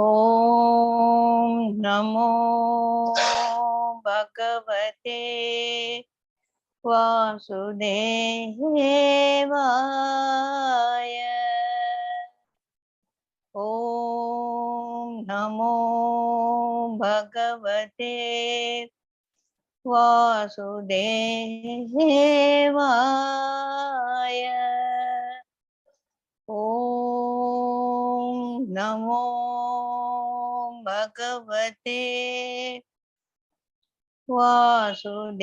ஓம் நமோ பகவதே வாசுதேவாய. ஓம் நமோ பகவதே வாசுதேவாய. ஓம் நமோ பகவதே வாசுதேவாய.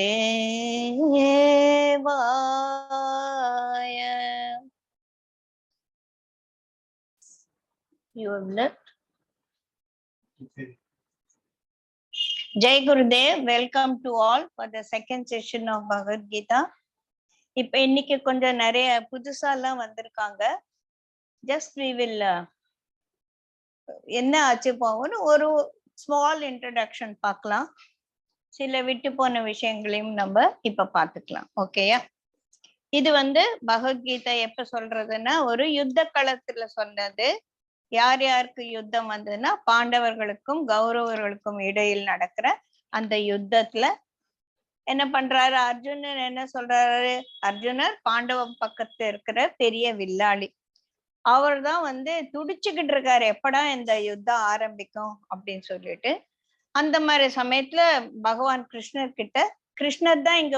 You have left. Jai Gurudev, welcome to all for the second session of Bhagavad Gita. இப்ப இன்னைக்கு கொஞ்சம் நிறைய புதுசாலாம் வந்திருக்காங்க. ஜஸ்ட் we will என்ன ஆச்சு போகணும் ஒரு ஸ்மால் இன்ட்ரடக்ஷன் பார்க்கலாம். சில விட்டு போன விஷயங்களையும் நம்ம இப்ப பார்த்துக்கலாம். ஓகேயா? இது பகவத்கீதை எப்ப சொல்றதுன்னா ஒரு யுத்த களத்துல சொன்னது. யார் யாருக்கு யுத்தம் வந்ததுன்னா பாண்டவர்களுக்கும் கௌரவர்களுக்கும் இடையில் நடக்கிற அந்த யுத்தத்துல என்ன பண்றாரு அர்ஜுனன்? என்ன சொல்றாரு? அர்ஜுனர் பாண்டவ பக்கத்துல இருக்கிற பெரிய வில்லாளி. அவர் தான் துடிச்சுக்கிட்டு இருக்காரு, எப்படா இந்த யுத்தம் ஆரம்பிக்கும் அப்படின்னு சொல்லிட்டு. அந்த மாதிரி சமயத்துல பகவான் கிருஷ்ணர் கிட்ட, கிருஷ்ணர் தான் இங்க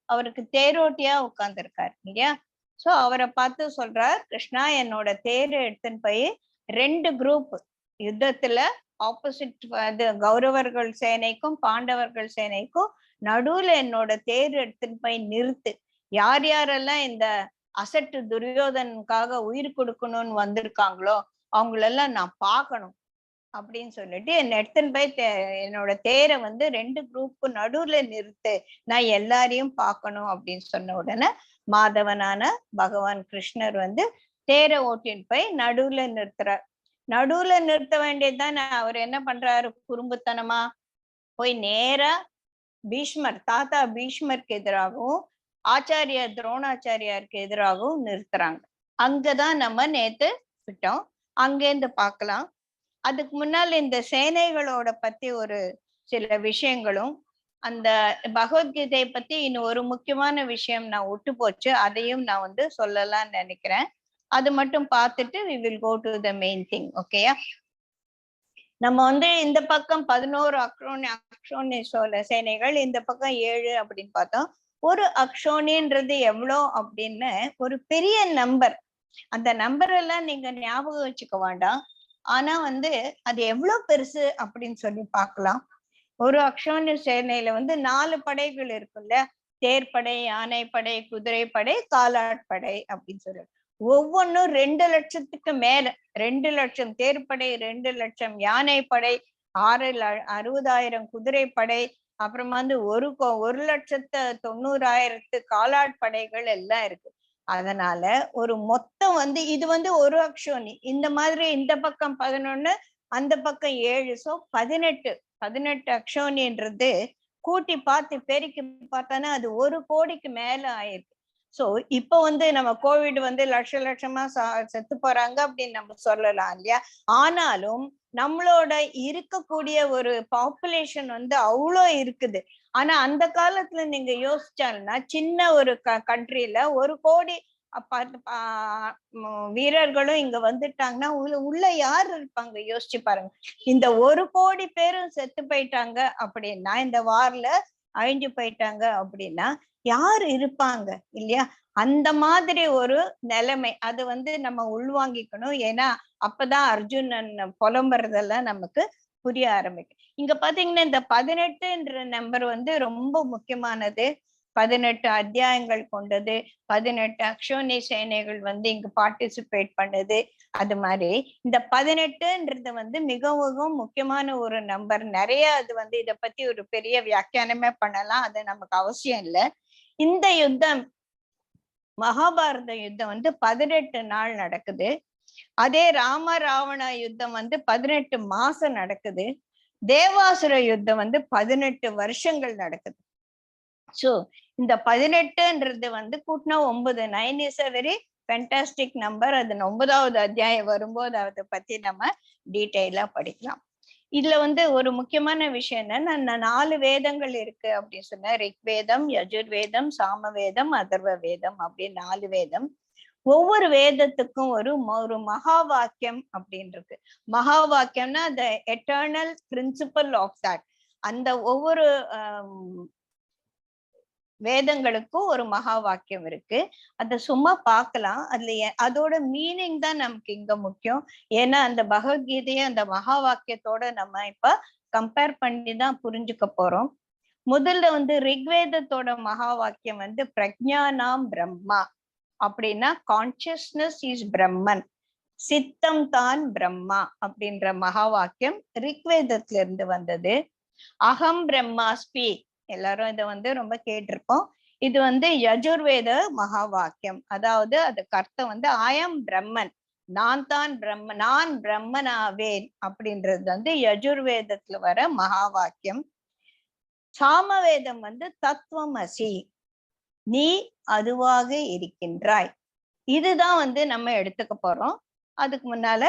அவருக்கு தேரோட்டியா உட்கார்ந்துருக்காரு இல்லையா? சோ அவரை பார்த்து சொல்றார், கிருஷ்ணா என்னோட தேரை எடுத்துன்னு போய் 2 குரூப் யுத்தத்துல ஆப்போசிட் கௌரவர்கள் சேனைக்கும் பாண்டவர்கள் சேனைக்கும் நடுவுல என்னோட தேர் எடுத்துன்னு போய் நிறுத்து. யார் யாரெல்லாம் இந்த அசட்டு துரியோதனுக்காக உயிர் கொடுக்கணும்னு வந்திருக்காங்களோ அவங்களெல்லாம் நான் பார்க்கணும் அப்படின்னு சொல்லிட்டு என்ன எடுத்துன்னு போய் என்னோட தேரை 2 குரூப் நடுவுல நிறுத்து, நான் எல்லாரையும் பார்க்கணும் அப்படின்னு சொன்ன உடனே மாதவனான பகவான் கிருஷ்ணர் தேரை ஓட்டின்னு போய் நடுவுல நிறுத்துறார். நடுவுல நிறுத்த வேண்டியதுதான். அவர் என்ன பண்றாரு? குறும்புத்தனமா போய் நேரா பீஷ்மர், தாத்தா பீஷ்மருக்கு எதிராகவும் ஆச்சாரியா துரோணாச்சாரியாருக்கு எதிராகவும் நிறுத்துறாங்க. அங்கதான் நம்ம நேத்து விட்டோம். அங்கேருந்து பார்க்கலாம். அதுக்கு முன்னால் இந்த சேனைகளோட பத்தி ஒரு சில விஷயங்களும், அந்த பகவத்கீதையை பத்தி இன்னும் ஒரு முக்கியமான விஷயம் நான் விட்டு போச்சு, அதையும் நான் சொல்லலாம்னு நினைக்கிறேன். அது மட்டும் பார்த்துட்டு we will go to the main thing. ஓகேயா? நம்ம இந்த பக்கம் 11 அக்ஷோனி சேனைகள், இந்த பக்கம் 7 அப்படின்னு பார்த்தோம். ஒரு அக்ஷோனின்றது எவ்வளோ அப்படின்னு ஒரு பெரிய நம்பர். அந்த நம்பர் எல்லாம் நீங்க ஞாபகம் வச்சுக்க வேண்டாம். ஆனா அது எவ்வளவு பெருசு அப்படின்னு சொல்லி பார்க்கலாம். ஒரு அக்ஷோனி சேனையில 4 படைகள் இருக்குல்ல, தேர்ப்படை, யானைப்படை, குதிரைப்படை, காலாட்படை அப்படின்னு சொல்லி ஒவ்வொன்னும் 2 லட்சத்துக்கு மேல. 2 லட்சம் தேர்ப்படை, 2 லட்சம் யானைப்படை, 60,000 குதிரைப்படை, அப்புறமா 1,90,000 காலாட்படைகள் எல்லாம் இருக்கு. அதனால ஒரு மொத்தம் இது ஒரு அக்ஷோனி. இந்த மாதிரி இந்த பக்கம் 11, அந்த பக்கம் 7, சோ 18 அக்ஷோனின்றது கூட்டி பார்த்து பெருக்கி பார்த்தானா அது 1 கோடிக்கு மேல ஆயிருக்கு. சோ இப்ப நம்ம கோவிட் லட்சமா செத்து போறாங்க அப்படின்னு நம்ம சொல்லலாம் இல்லையா? ஆனாலும் நம்மளோட இருக்கக்கூடிய ஒரு பாப்புலேஷன் அவ்வளோ இருக்குது. ஆனா அந்த காலத்துல நீங்க யோசிச்சாலுன்னா சின்ன ஒரு கண்ட்ரில 1 கோடி வீரர்களும் இங்க வந்துட்டாங்கன்னா உள்ள யாரு இருப்பாங்க? யோசிச்சு பாருங்க. இந்த 1 கோடி பேரும் செத்து போயிட்டாங்க அப்படின்னா, இந்த வார்ல அழிஞ்சு போயிட்டாங்க அப்படின்னா யாரு இருப்பாங்க இல்லையா? அந்த மாதிரி ஒரு நிலைமை. அது நம்ம உள்வாங்கிக்கணும். ஏன்னா அப்பதான் அர்ஜுனன் புலம்புறதெல்லாம் நமக்கு புரிய ஆரம்பிக்கும். இங்க பாத்தீங்கன்னா இந்த 18ன்ற நம்பர் ரொம்ப முக்கியமானது. 18 அத்தியாயங்கள் கொண்டது. 18 அக்ஷோனி சேனைகள் இங்க பார்ட்டிசிபேட் பண்ணுது. அது மாதிரி இந்த 18ன்றது மிகவும் முக்கியமான ஒரு நம்பர். நிறைய அது இத பத்தி ஒரு பெரிய வியாக்கியானமே பண்ணலாம், அது நமக்கு அவசியம் இல்லை. இந்த யுத்தம், மகாபாரத யுத்தம் 18 நாள் நடக்குது. அதே ராம ராவண யுத்தம் 18 மாசம் நடக்குது. தேவாசுர யுத்தம் 18 வருஷங்கள் நடக்குது. சோ இந்த 18ன்றது கூட்டினா 9, 9 is a very fantastic number. அது 9வது அத்தியாயம் வரும்போது அதை பத்தி நம்ம டீட்டெயிலா படிக்கலாம். இதுல வந்து ஒரு முக்கியமான விஷயம் என்னன்னா, 4 வேதங்கள் இருக்கு அப்படின்னு சொன்ன, ரிக்வேதம், யஜுர்வேதம், சாமவேதம், அதர்வ வேதம் அப்படின்னு 4 வேதம். ஒவ்வொரு வேதத்துக்கும் ஒரு மகா வாக்கியம் அப்படின்னு இருக்கு. மகா வாக்கியம்னா the eternal principle of that. அந்த ஒவ்வொரு வேதங்களுக்கும் ஒரு மகா வாக்கியம் இருக்கு. அத சும்மா பார்க்கலாம். அதுல அதோட மீனிங் தான் நமக்கு இங்க முக்கியம். ஏன்னா அந்த பகவத்கீதையை அந்த மகா வாக்கியத்தோட நம்ம இப்ப கம்பேர் பண்ணி தான் புரிஞ்சுக்க போறோம். முதல்ல வந்து ரிக்வேதத்தோட மகா வாக்கியம் வந்து பிரக்ஞானாம் பிரம்மா அப்படின்னா கான்சியஸ்னஸ் இஸ் பிரம்மன், சித்தம் தான் பிரம்மா அப்படின்ற மகா வாக்கியம் ரிக்வேதத்துல இருந்து வந்தது. அகம் பிரம்மாஸ்மி, எல்லாரும் இதை வந்து ரொம்ப கேட்டிருப்போம். இது வந்து யஜுர்வேத மகா வாக்கியம். அதாவது அதுக்கு அர்த்தம் வந்து ஆயம் பிரம்மன், நான் தான் பிரம்ம, நான் பிரம்மனாவேன் அப்படின்றது வந்து யஜுர்வேதத்துல வர மகா வாக்கியம். சாமவேதம் வந்து தத்துவமசி, நீ அதுவாக இருக்கின்றாய். இதுதான் வந்து நம்ம எடுத்துக்க போறோம். அதுக்கு முன்னால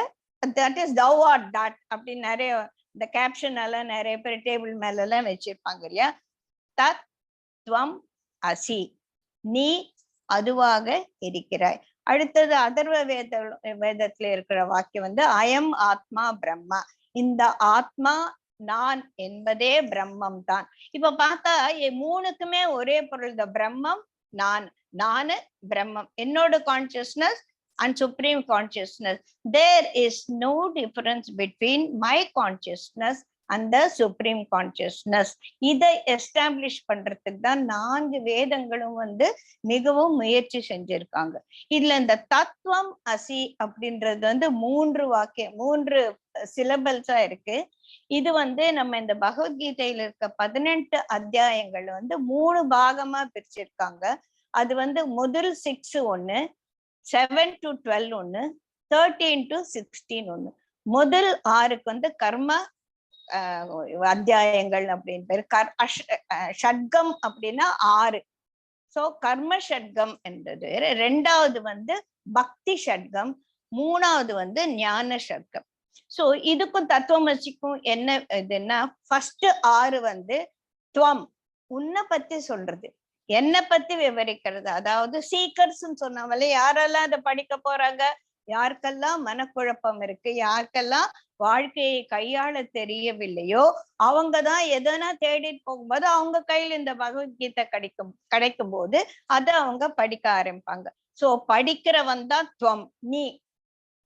that is thou art that அப்படின்னு நிறைய இந்த கேப்ஷன் எல்லாம் நிறைய பேர் டேபிள் மேல எல்லாம் வச்சிருப்பாங்க இல்லையா. தத்வம் அசி, நீ அதுவாக இருக்கிறாய். அடுத்தது அதர்வ வேதத்துல இருக்கிற வாக்கியம் வந்து அயம் ஆத்மா பிரம்மா, இந்த ஆத்மா நான் என்பதே பிரம்மம் தான். இப்ப பார்த்தா மூணுக்குமே ஒரே பொருள் தான். பிரம்மம் நான், நானு பிரம்மம், என்னோட consciousness and supreme consciousness. There is no difference between my consciousness and the supreme consciousness. இதை எஸ்டாப்ளிஷ் பண்றதுக்கு தான் 4 வேதங்களும் வந்து மிகவும் முயற்சி செஞ்சிருக்காங்க. இதுல இந்த தத்துவம் அசி அப்படின்றது வந்து 3 சிலபல்ஸா இருக்கு. இது வந்து நம்ம இந்த பகவத்கீதையில இருக்க 18 அத்தியாயங்கள் வந்து 3 பாகமா பிரிச்சிருக்காங்க. அது வந்து முதல் 6 ஒண்ணு, 7 to 12 ஒண்ணு, 13 to 16 ஒண்ணு. முதல் 6க்கு வந்து கர்ம அத்தியாயங்கள் அப்படின்னு பேரு. ஷட்கம் அப்படின்னா 6. சோ கர்ம ஷட்கம் என்றது. 2வது வந்து பக்தி ஷட்கம், 3வது வந்து ஞான ஷட்கம். சோ இதுக்கும் தத்துவமசிக்கும் என்ன இதுன்னா, ஃபர்ஸ்ட் 6 வந்து துவம், உன்னை பத்தி சொல்றது, என்னை பத்தி விவரிக்கிறது. அதாவது சீக்கர்ஸ் சொன்னவங்களே யாரெல்லாம் அதை படிக்க போறாங்க, யாருக்கெல்லாம் மனக்குழப்பம் இருக்கு, யாருக்கெல்லாம் வாழ்க்கையை கையாள தெரியவில்லையோ அவங்கதான் எதனா தேடிட்டு போகும்போது அவங்க கையில இந்த பகவத்கீதை கிடைக்கும் போது அதை அவங்க படிக்க ஆரம்பிப்பாங்க. சோ படிக்கிறவன் தான் துவம், நீ.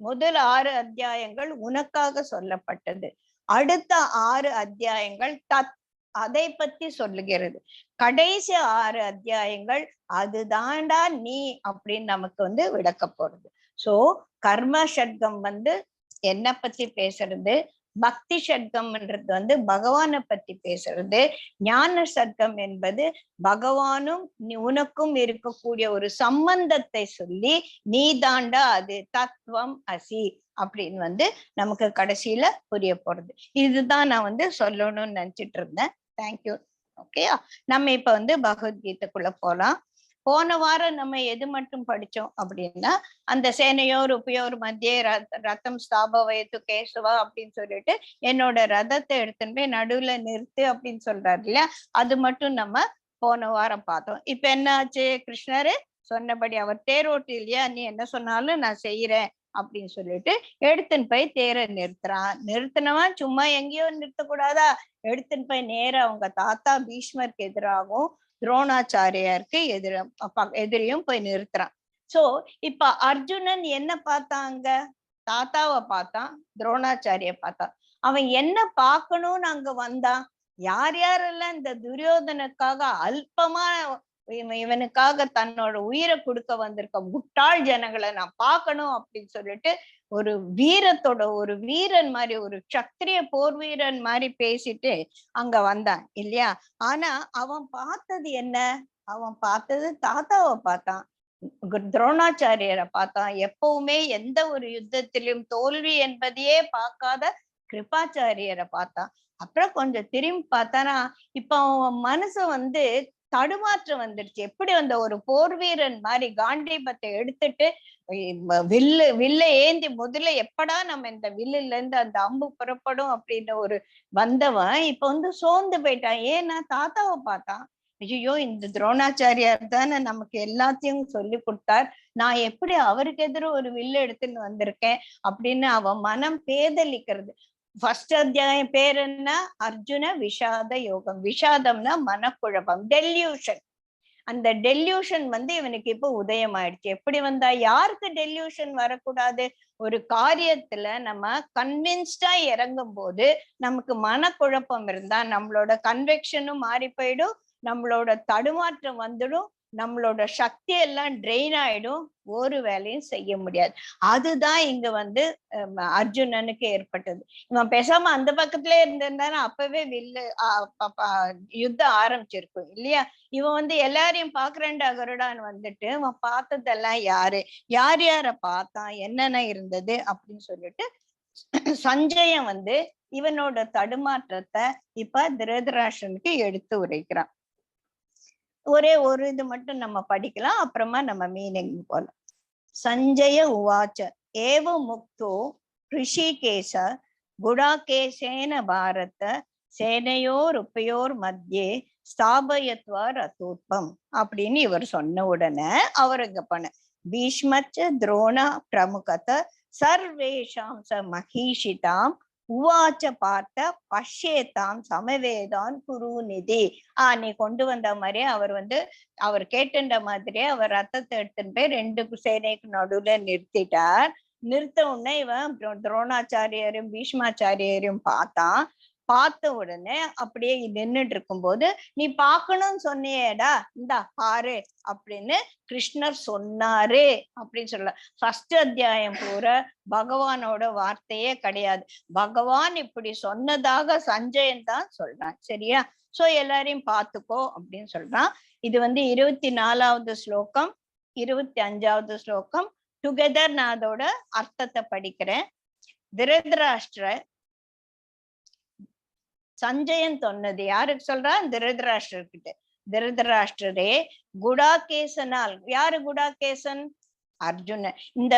முதல் 6 அத்தியாயங்கள் உனக்காக சொல்லப்பட்டது. அடுத்த 6 அத்தியாயங்கள் தத், அதை பத்தி சொல்லுகிறது. கடைசி 6 அத்தியாயங்கள் அதுதான்டா நீ அப்படின்னு நமக்கு வந்து விளக்க போறது. சோ கர்ம ஷட்கம் வந்து என்ன பத்தி பேசுறது, பக்தி ஷட்கம்ன்றது வந்து பகவானை பத்தி பேசுறது, ஞான ஷட்கம் என்பது பகவானும் உனக்கும் இருக்கக்கூடிய ஒரு சம்பந்தத்தை சொல்லி நீ தாண்டா அது, தத்துவம் அசி அப்படின்னு வந்து நமக்கு கடைசியில புரிய போறது. இதுதான் நான் வந்து சொல்லணும்னு நினைச்சிட்டு இருந்தேன். தேங்க்யூ. ஓகேயா, நம்ம இப்ப வந்து பகவத்கீதைக்குள்ள போலாம். போன வாரம் நம்ம எது மட்டும் படிச்சோம் அப்படின்னா, அந்த சேனையோர் உப்பையோர் மத்திய ரத்தம் ஸ்தாபவயத்து கேசவா அப்படின்னு சொல்லிட்டு என்னோட ரதத்தை எடுத்துன்னு போய் நடுவுல நிறுத்து அப்படின்னு சொல்றாரு இல்லையா, அது மட்டும் நம்ம போன வாரம் பார்த்தோம். இப்ப என்ன ஆச்சு, கிருஷ்ணரு சொன்னபடி அவர் தேரோட்டி இல்லையா, நீ என்ன சொன்னாலும் நான் செய்யறேன் அப்படின்னு சொல்லிட்டு எடுத்துன்னு போய் தேரை நிறுத்தினவன் சும்மா எங்கேயோ நிறுத்தக்கூடாதா, எடுத்துன்னு போய் நேரா அவங்க தாத்தா பீஷ்மருக்கு எதிராகவும் துரோணாச்சாரியாருக்கு எதிரையும் போய் நிறுத்துறான். சோ இப்ப அர்ஜுனன் என்ன பார்த்தாங்க, தாத்தாவை பார்த்தான், துரோணாச்சாரிய பார்த்தான். அவன் என்ன பார்க்கணும்னு அங்க வந்தான், யார் யாரெல்லாம் இந்த துரியோதனுக்காக அல்பமா இவனுக்காக தன்னோட உயிரை கொடுக்க வந்திருக்க முட்டாள் ஜனங்களை நான் பார்க்கணும் அப்படின்னு சொல்லிட்டு ஒரு வீரத்தோட, ஒரு வீரன் மாதிரி, ஒரு சத்திரிய போர் வீரன் மாதிரி பேசிட்டு அங்க வந்தான் இல்லையா. ஆனா அவன் பார்த்தது என்ன, அவன் பார்த்தது தாத்தாவை பார்த்தான், துரோணாச்சாரியரை பார்த்தான். எப்பவுமே எந்த ஒரு யுத்தத்திலும் தோல்வி என்பதையே பார்க்காத கிருபாச்சாரியரை பார்த்தான். அப்புறம் கொஞ்சம் திரும்பி பார்த்தானா இப்ப அவன் மனசு வந்து தடுமாற்றம் வந்துடுச்சு. எப்படி அந்த ஒரு போர் வீரன் மாதிரி காண்டீபத்தை எடுத்துட்டு வில்ல ஏந்தி முதல்ல எப்படா நம்ம இந்த வில்லுல இருந்து அந்த அம்பு புறப்படும் அப்படின்னு ஒரு வந்தவன் இப்ப வந்து சோர்ந்து போயிட்டான். ஏன்னா தாத்தாவை பார்த்தான். ஐயோ, இந்த துரோணாச்சாரியார் தானே நமக்கு எல்லாத்தையும் சொல்லி கொடுத்தார், நான் எப்படி அவருக்கு எதிர ஒரு வில்லு எடுத்துன்னு வந்திருக்கேன் அப்படின்னு அவன் மனம் பேதலிக்கிறது. ஃபர்ஸ்ட் அத்தியாயம் பேர் என்ன? அர்ஜுன விஷாத யோகம். விஷாதம்னா மனக்குழப்பம், டெல்யூஷன். அந்த டெல்யூஷன் வந்து இவனுக்கு இப்ப உதயம் ஆயிடுச்சு. எப்படி வந்தா? யாருக்கு டெல்யூஷன் வரக்கூடாது? ஒரு காரியத்துல நம்ம கன்வின்ஸ்டா இறங்கும் போது நமக்கு மனக்குழப்பம் இருந்தா நம்மளோட கன்வெக்ஷனும் மாறி போயிடும், நம்மளோட தடுமாற்றம் வந்துடும், நம்மளோட சக்தி எல்லாம் ட்ரெயின் ஆயிடும், ஒரு வேலையும் செய்ய முடியாது. அதுதான் இங்க வந்து அர்ஜுனனுக்கு ஏற்பட்டது. இவன் பேசாம அந்த பக்கத்திலே இருந்திருந்தானா அப்பவே வில்லு யுத்தம் ஆரம்பிச்சிருக்கும் இல்லையா? இவன் வந்து எல்லாரையும் பாக்குறேன்டா கருடான்னு வந்துட்டு இவன் பார்த்ததெல்லாம் யாரு, யார் யார பார்த்தான், என்னென்ன இருந்தது அப்படின்னு சொல்லிட்டு சஞ்சயன் வந்து இவனோட தடுமாற்றத்தை இப்ப திருதராஷ்டிரனுக்கு எடுத்து உரைக்கிறான். ஒரே ஒரு இது மட்டும் நம்ம படிக்கலாம், அப்புறமா நம்ம மீனிங் போலாம். சஞ்சய உவாச்ச ஏவ முக்தோ ரிஷிகேஷ குடாகேசேன பாரத சேனையோர் உப்பையோர் மத்தியே ஸ்தாபயத்வா ரதோத்பம் அப்படின்னு இவர் சொன்ன உடனே அவர் இங்க பண்ண பீஷ்மச்ச துரோண பிரமுகத சர்வேஷாம் ச மகிஷிதாம் உவாச்ச பார்த்த பஷ்யேதாம் சமவேதான் குருநிதி. நீ கொண்டு வந்த மாதிரியே அவர் வந்து அவர் கேட்டுன்ற மாதிரியே அவர் ரத்தத்தை எடுத்துன்னு போய் ரெண்டு சேனைக்கு நடுவுல நிறுத்திட்டார். நிறுத்த உடனே இவன் துரோணாச்சாரியரையும் பீஷ்மாச்சாரியரையும் பார்த்தான். பார்த்த உடனே அப்படியே நின்றுட்டு இருக்கும் போது நீ பாக்கணும்னு சொன்னியேடா, இந்தா பாரு அப்படின்னு கிருஷ்ணர் சொன்னாரு அப்படின்னு சொல்ல. ஃபர்ஸ்ட் அத்தியாயம் பூரா பகவானோட வார்த்தையே கிடையாது, பகவான் இப்படி சொன்னதாக சஞ்சயன் தான் சொல்றான். சரியா? சோ எல்லாரையும் பார்த்துக்கோ அப்படின்னு சொல்றான். இது வந்து 24வது ஸ்லோகம், 25வது ஸ்லோகம் டுகெதர். நான் அதோட அர்த்தத்தை படிக்கிறேன். திருதராஷ்டிர சஞ்சயன் சொன்னது யாருக்கு சொல்றான்? திருதராஷ்டிரர்கிட்ட. திருதராஷ்டிரரே குடாகேசனால். யாரு குடாகேசன்? அர்ஜுனன். இந்த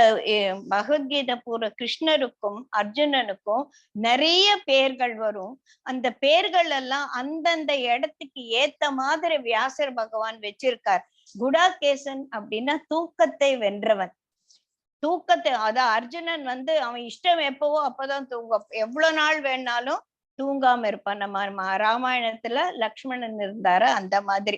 பகவத்கீதை பூர்வ கிருஷ்ணருக்கும் அர்ஜுனனுக்கும் நிறைய பேர்கள் வரும். அந்த பேர்கள் எல்லாம் அந்தந்த இடத்துக்கு ஏத்த மாதிரி வியாசர் பகவான் வச்சிருக்கார். குடாகேசன் அப்படின்னா தூக்கத்தை வென்றவன். தூக்கத்தை, அதான் அர்ஜுனன் வந்து அவன் இஷ்டம் எப்பவோ அப்பதான் தூங்க, எவ்வளவு நாள் வேணாலும் தூங்காம இருப்பான். நம்ம ராமாயணத்துல லக்ஷ்மணன் இருந்தாரு அந்த மாதிரி.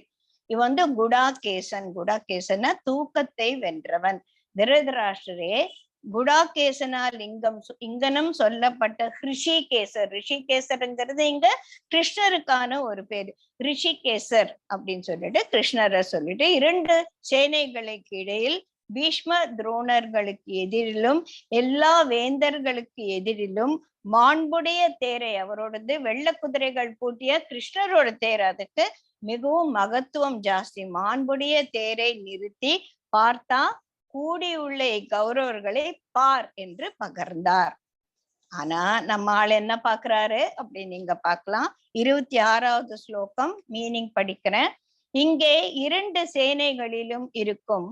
இவன் வந்து குடாகேசன். குடாகேசன தூக்கத்தை வென்றவன். திருதராஷ்டிரே குடாகேசனால் இங்கனம் சொல்லப்பட்ட ரிஷிகேசர். ரிஷிகேசருங்கிறது இங்க கிருஷ்ணருக்கான ஒரு பேரு. ரிஷிகேசர் அப்படின்னு சொல்லிட்டு கிருஷ்ணரை சொல்லிட்டு இரண்டு சேனைகளுக்கு இடையில் பீஷ்ம துரோணர்களுக்கு எதிரிலும் எல்லா வேந்தர்களுக்கு எதிரிலும் மாண்புடைய தேரை, அவரோடது வெள்ள குதிரைகள் பூட்டிய கிருஷ்ணரோட தேர், அதுக்கு மிகவும் மகத்துவம் ஜாஸ்தி. மாண்புடைய தேரை நிறுத்தி பார்த்தா கூடியுள்ள கௌரவர்களை பார் என்று பகர்ந்தார். ஆனா நம்ம ஆள் என்ன பாக்குறாரு அப்படின்னு நீங்க பார்க்கலாம். 26வது ஸ்லோகம் மீனிங் படிக்கிறேன். இங்கே இரண்டு சேனைகளிலும் இருக்கும்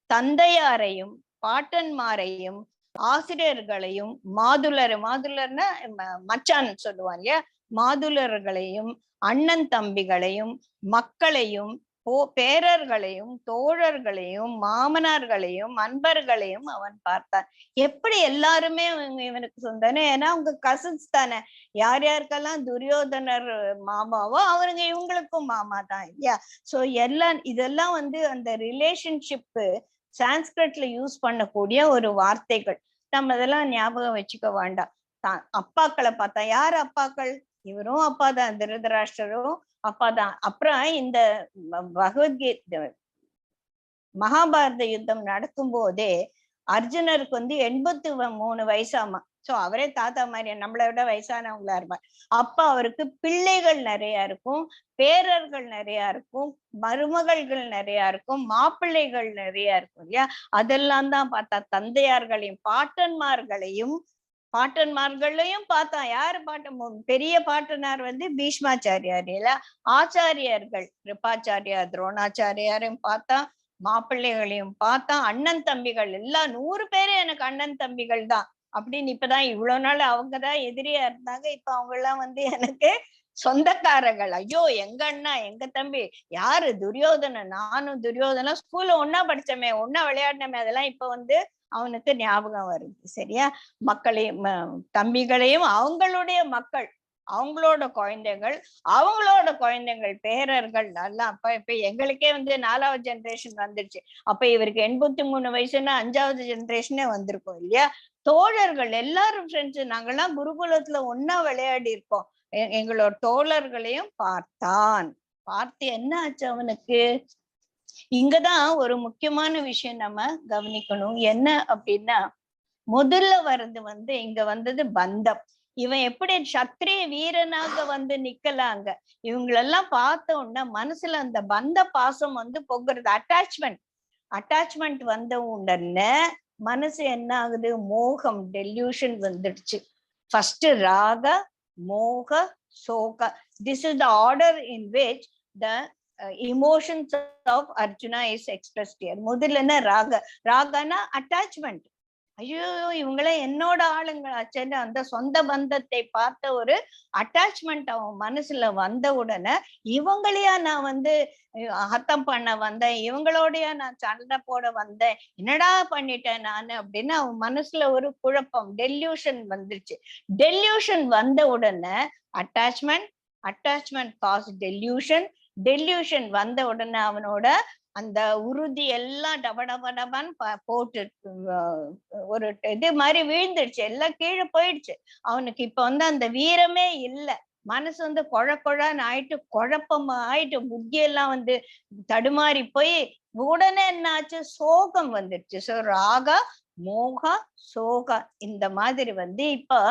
தந்தையாரையும் பாட்டன்மாரையும் ஆசிரியர்களையும் மாதுளர்னா மச்சான் சொல்லுவான் இல்லையா, மாதுளர்களையும் அண்ணன் தம்பிகளையும் மக்களையும் பேரர்களையும் தோழர்களையும் மாமனார்களையும் அன்பர்களையும் அவன் பார்த்தான். எப்படி எல்லாருமே இவனுக்கு சொந்தனே, ஏன்னா அவங்க கசின்ஸ் தானே. யார் யாருக்கெல்லாம் துரியோதனர் மாமாவோ அவருங்க இவங்களுக்கும் மாமா தான் இல்லையா? சோ எல்லாம் இதெல்லாம் வந்து அந்த ரிலேஷன்ஷிப்பு சான்ஸ்கிரிட்ல யூஸ் பண்ணக்கூடிய ஒரு வார்த்தைகள். நம்ம இதெல்லாம் ஞாபகம் வச்சுக்க வேண்டாம். அப்பாக்களை பார்த்தா யார் அப்பாக்கள்? இவரும் அப்பா தான், திருதராஷ்டிரரும் அப்பா தான். அப்புறம் இந்த பகவத்கீதை மகாபாரத யுத்தம் நடக்கும் போதே அர்ஜுனருக்கு வந்து 83 வயசாமா. சோ அவரே தாத்தா மாதிரி, நம்மளை விட வயசானவங்களா இருப்பார். அப்ப அவருக்கு பிள்ளைகள் நிறைய இருக்கும், பேரர்கள் நிறைய இருக்கும், மருமகள்கள் நிறைய இருக்கும், மாப்பிள்ளைகள் நிறைய இருக்கும் இல்லையா? அதெல்லாம் தான் பார்த்தா. தந்தையார்களையும் பாட்டன்மார்களையும் பார்த்தா. யாரு பெரிய பாட்டனார் வந்து பீஷ்மாச்சாரியார் இல்ல, ஆச்சாரியர்கள் கிருபாச்சாரியார் துரோணாச்சாரியாரையும் பார்த்தா, மாப்பிள்ளைகளையும் பார்த்தா அண்ணன் தம்பிகள் எல்லாம் 100 பேரு எனக்கு அண்ணன் தம்பிகள் தான் அப்படின்னு. இப்பதான் இவ்வளவு நாள் அவங்கதான் எதிரியா இருந்தாங்க, இப்ப அவங்க எல்லாம் வந்து எனக்கு சொந்தக்காரங்கள். ஐயோ எங்க அண்ணா எங்க தம்பி யாரு துரியோதனன், நானும் துரியோதனா ஸ்கூல்ல ஒன்னா படிச்சோமே, ஒன்னா விளையாடினோமே, அதெல்லாம் இப்ப வந்து அவனுக்கு ஞாபகம் வருது. சரியா? மக்களையும் தம்பிகளையும் அவங்களுடைய மக்கள், அவங்களோட குழந்தைகள், அவங்களோட குழந்தைகள், பேரர்கள் எல்லாம். இப்ப எங்களுக்கே வந்து 4வது ஜெனரேஷன் வந்துருச்சு. அப்ப இவருக்கு 83 வயசுன்னா 5வது ஜெனரேஷனே வந்திருக்கும் இல்லையா? தோழர்கள் எல்லாரும் ஃப்ரெண்ட்ஸ், நாங்கெல்லாம் குருகுலத்துல ஒன்னா விளையாடி இருக்கோம். எங்களோட தோழர்களையும் பார்த்தான். பார்த்து என்ன ஆச்சு அவனுக்கு? இங்கதான் ஒரு முக்கியமான விஷயம் நம்ம கவனிக்கணும். என்ன அப்படின்னா, முதல்ல வர்றது வந்து இங்க வந்தது பந்தம். இவன் எப்படி சத்திரிய வீரனாக வந்து நிக்கலாங்க. இவங்களெல்லாம் பார்த்த உடனே மனசுல அந்த பந்த பாசம் வந்து பொங்குறது. அட்டாச்மெண்ட் வந்த உடனே மனசு என்ன ஆகுது? மோகம், டெல்யூஷன் வந்துடுச்சு. ஃபர்ஸ்ட் ராக, மோக, சோக. This is the order in which the emotions of Arjuna is expressed here. முதல்ல என்ன? ராகனா அட்டாச்மெண்ட். ஐயோ இவங்களே என்னோட ஆளுங்களாச்சேன்னு அந்த சொந்த பந்தத்தை பார்த்த ஒரு அட்டாச்மெண்ட் அவன் மனசுல வந்த உடனே, இவங்களையா நான் வந்து ஹத்தம் பண்ண வந்தேன், இவங்களோடயா நான் சண்டை போட வந்தேன், என்னடா பண்ணிட்டேன் நானு அப்படின்னு அவன் மனசுல ஒரு குழப்பம், டெல்யூஷன் வந்துருச்சு. டெல்யூஷன் வந்த உடனே அட்டாச்மெண்ட் காஸ் டெல்யூஷன் வந்த உடனே அவனோட அந்த உறுதி எல்லாம் டபடபடபான்னு போட்டு ஒரு இது மாதிரி வீழ்ந்துடுச்சு, எல்லாம் கீழே போயிடுச்சு. அவனுக்கு இப்ப வந்து அந்த வீரமே இல்லை. மனசு வந்து குழன்னு ஆயிட்டு, குழப்பம் ஆயிட்டு, புத்தியெல்லாம் வந்து தடுமாறி போய் உடனே என்ன ஆச்சு? சோகம் வந்துடுச்சு. சோ ராகா, மோகா, சோகா இந்த மாதிரி வந்து இப்ப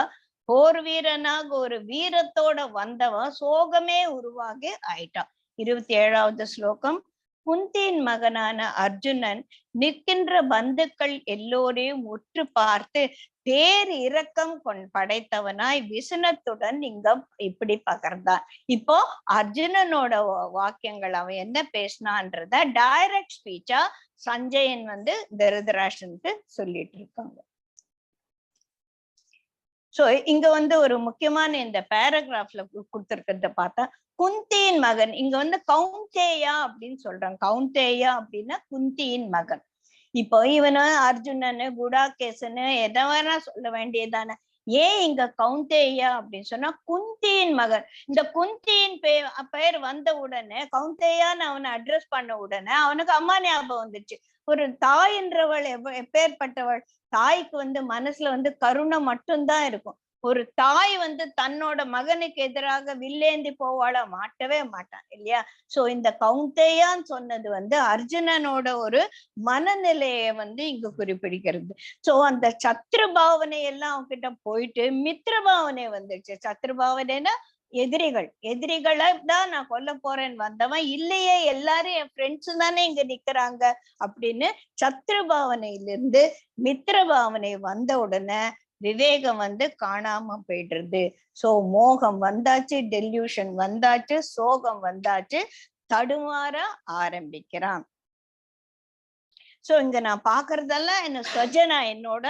போர் வீரனாக ஒரு வீரத்தோட வந்தவன் சோகமே உருவாகி ஆயிட்டான். 27வது ஸ்லோகம். குந்தியின் மகனான அர்ஜுனன் நிற்கின்ற பந்துக்கள் எல்லோரையும் உற்று பார்த்து பேர் இரக்கம் படைத்தவனாய் விசனத்துடன் இங்க இப்படி பகர்ந்தான். இப்போ அர்ஜுனனோட வாக்கியங்கள் அவன் என்ன பேசினான்றத டைரக்ட் ஸ்பீச்சா சஞ்சயன் வந்து திருதராஷ்டிரனுக்கு சொல்லிட்டு இருக்காங்க. சோ இங்க வந்து ஒரு முக்கியமான இந்த பேராகிராஃப்ல கொடுத்திருக்கிறத பார்த்தா, குந்தியின் மகன், இங்க வந்து கௌந்தேயா அப்படின்னு சொல்றாங்க. கௌந்தேயா அப்படின்னா குந்தியின் மகன். இப்போ இவனு அர்ஜுனனு குடாகேசனு எதை வேணா சொல்ல வேண்டியதானே. ஏன் இங்க கௌந்தேயா அப்படின்னு சொன்னா குந்தியின் மகன். இந்த குந்தியின் பெயர் வந்த உடனே, கௌந்தேயான்னு அவனை அட்ரஸ் பண்ண உடனே அவனுக்கு அம்மா ஞாபகம் வந்துச்சு. ஒரு தாய் என்றவள் எப்பேற்பட்டவள்? தாய்க்கு வந்து மனசுல வந்து கருணை மட்டும்தான் இருக்கும். ஒரு தாய் வந்து தன்னோட மகனுக்கு எதிராக வில்லேந்தி போவாளா? மாட்டவே மாட்டான் இல்லையா? சோ இந்த கௌந்தேயான்னு சொன்னது வந்து அர்ஜுனனோட ஒரு மனநிலையை வந்து இங்க குறிப்பிடுகிறது. சோ அந்த சத்ரு பாவனை எல்லாம் அவன்கிட்ட போயிட்டு மித்ர பாவனை வந்துடுச்சு. சத்ரு பாவனைனா எதிரிகளை தான் நான் கொல்ல போறேன்னு வந்தவன் இல்லையே, எல்லாரும் என் ஃப்ரெண்ட்ஸ் தானே இங்க நிக்கிறாங்க அப்படின்னு சத்ரு பாவனையிலிருந்து மித்ர பாவனை வந்த உடனே விவேகம் வந்து காணாம போயிடுறது. சோ மோகம் வந்தாச்சு, டெல்யூஷன் வந்தாச்சு, சோகம் வந்தாச்சு, தடுமாற ஆரம்பிக்கிறான். சோ இங்க நான் பாக்குறதெல்லாம் என்ன ஸ்வஜனா, என்னோட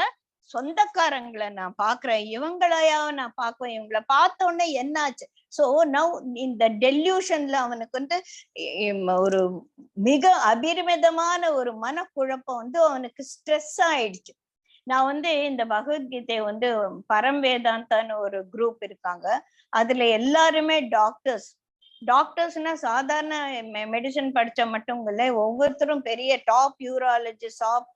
சொந்தக்காரங்களை நான் பாக்குறேன், இவங்களையா நான் பார்க்குவேன், இவங்களை பார்த்த உடனே என்னாச்சு? சோ நவ் இந்த டெல்யூஷன்ல அவனுக்கு வந்து ஒரு மிக அபரிமிதமான ஒரு மனக்குழப்பம் வந்து அவனுக்கு ஸ்ட்ரெஸ் ஆயிடுச்சு. நான் வந்து இந்த பகவத்கீதை வந்து பரம் வேதாந்தான்னு ஒரு குரூப் இருக்காங்க, அதுல எல்லாருமே டாக்டர்ஸ்னா சாதாரண மெடிசன் படிச்ச மட்டும் இல்லை, ஒவ்வொருத்தரும் பெரிய டாப் யூராலஜிஸ்ட்,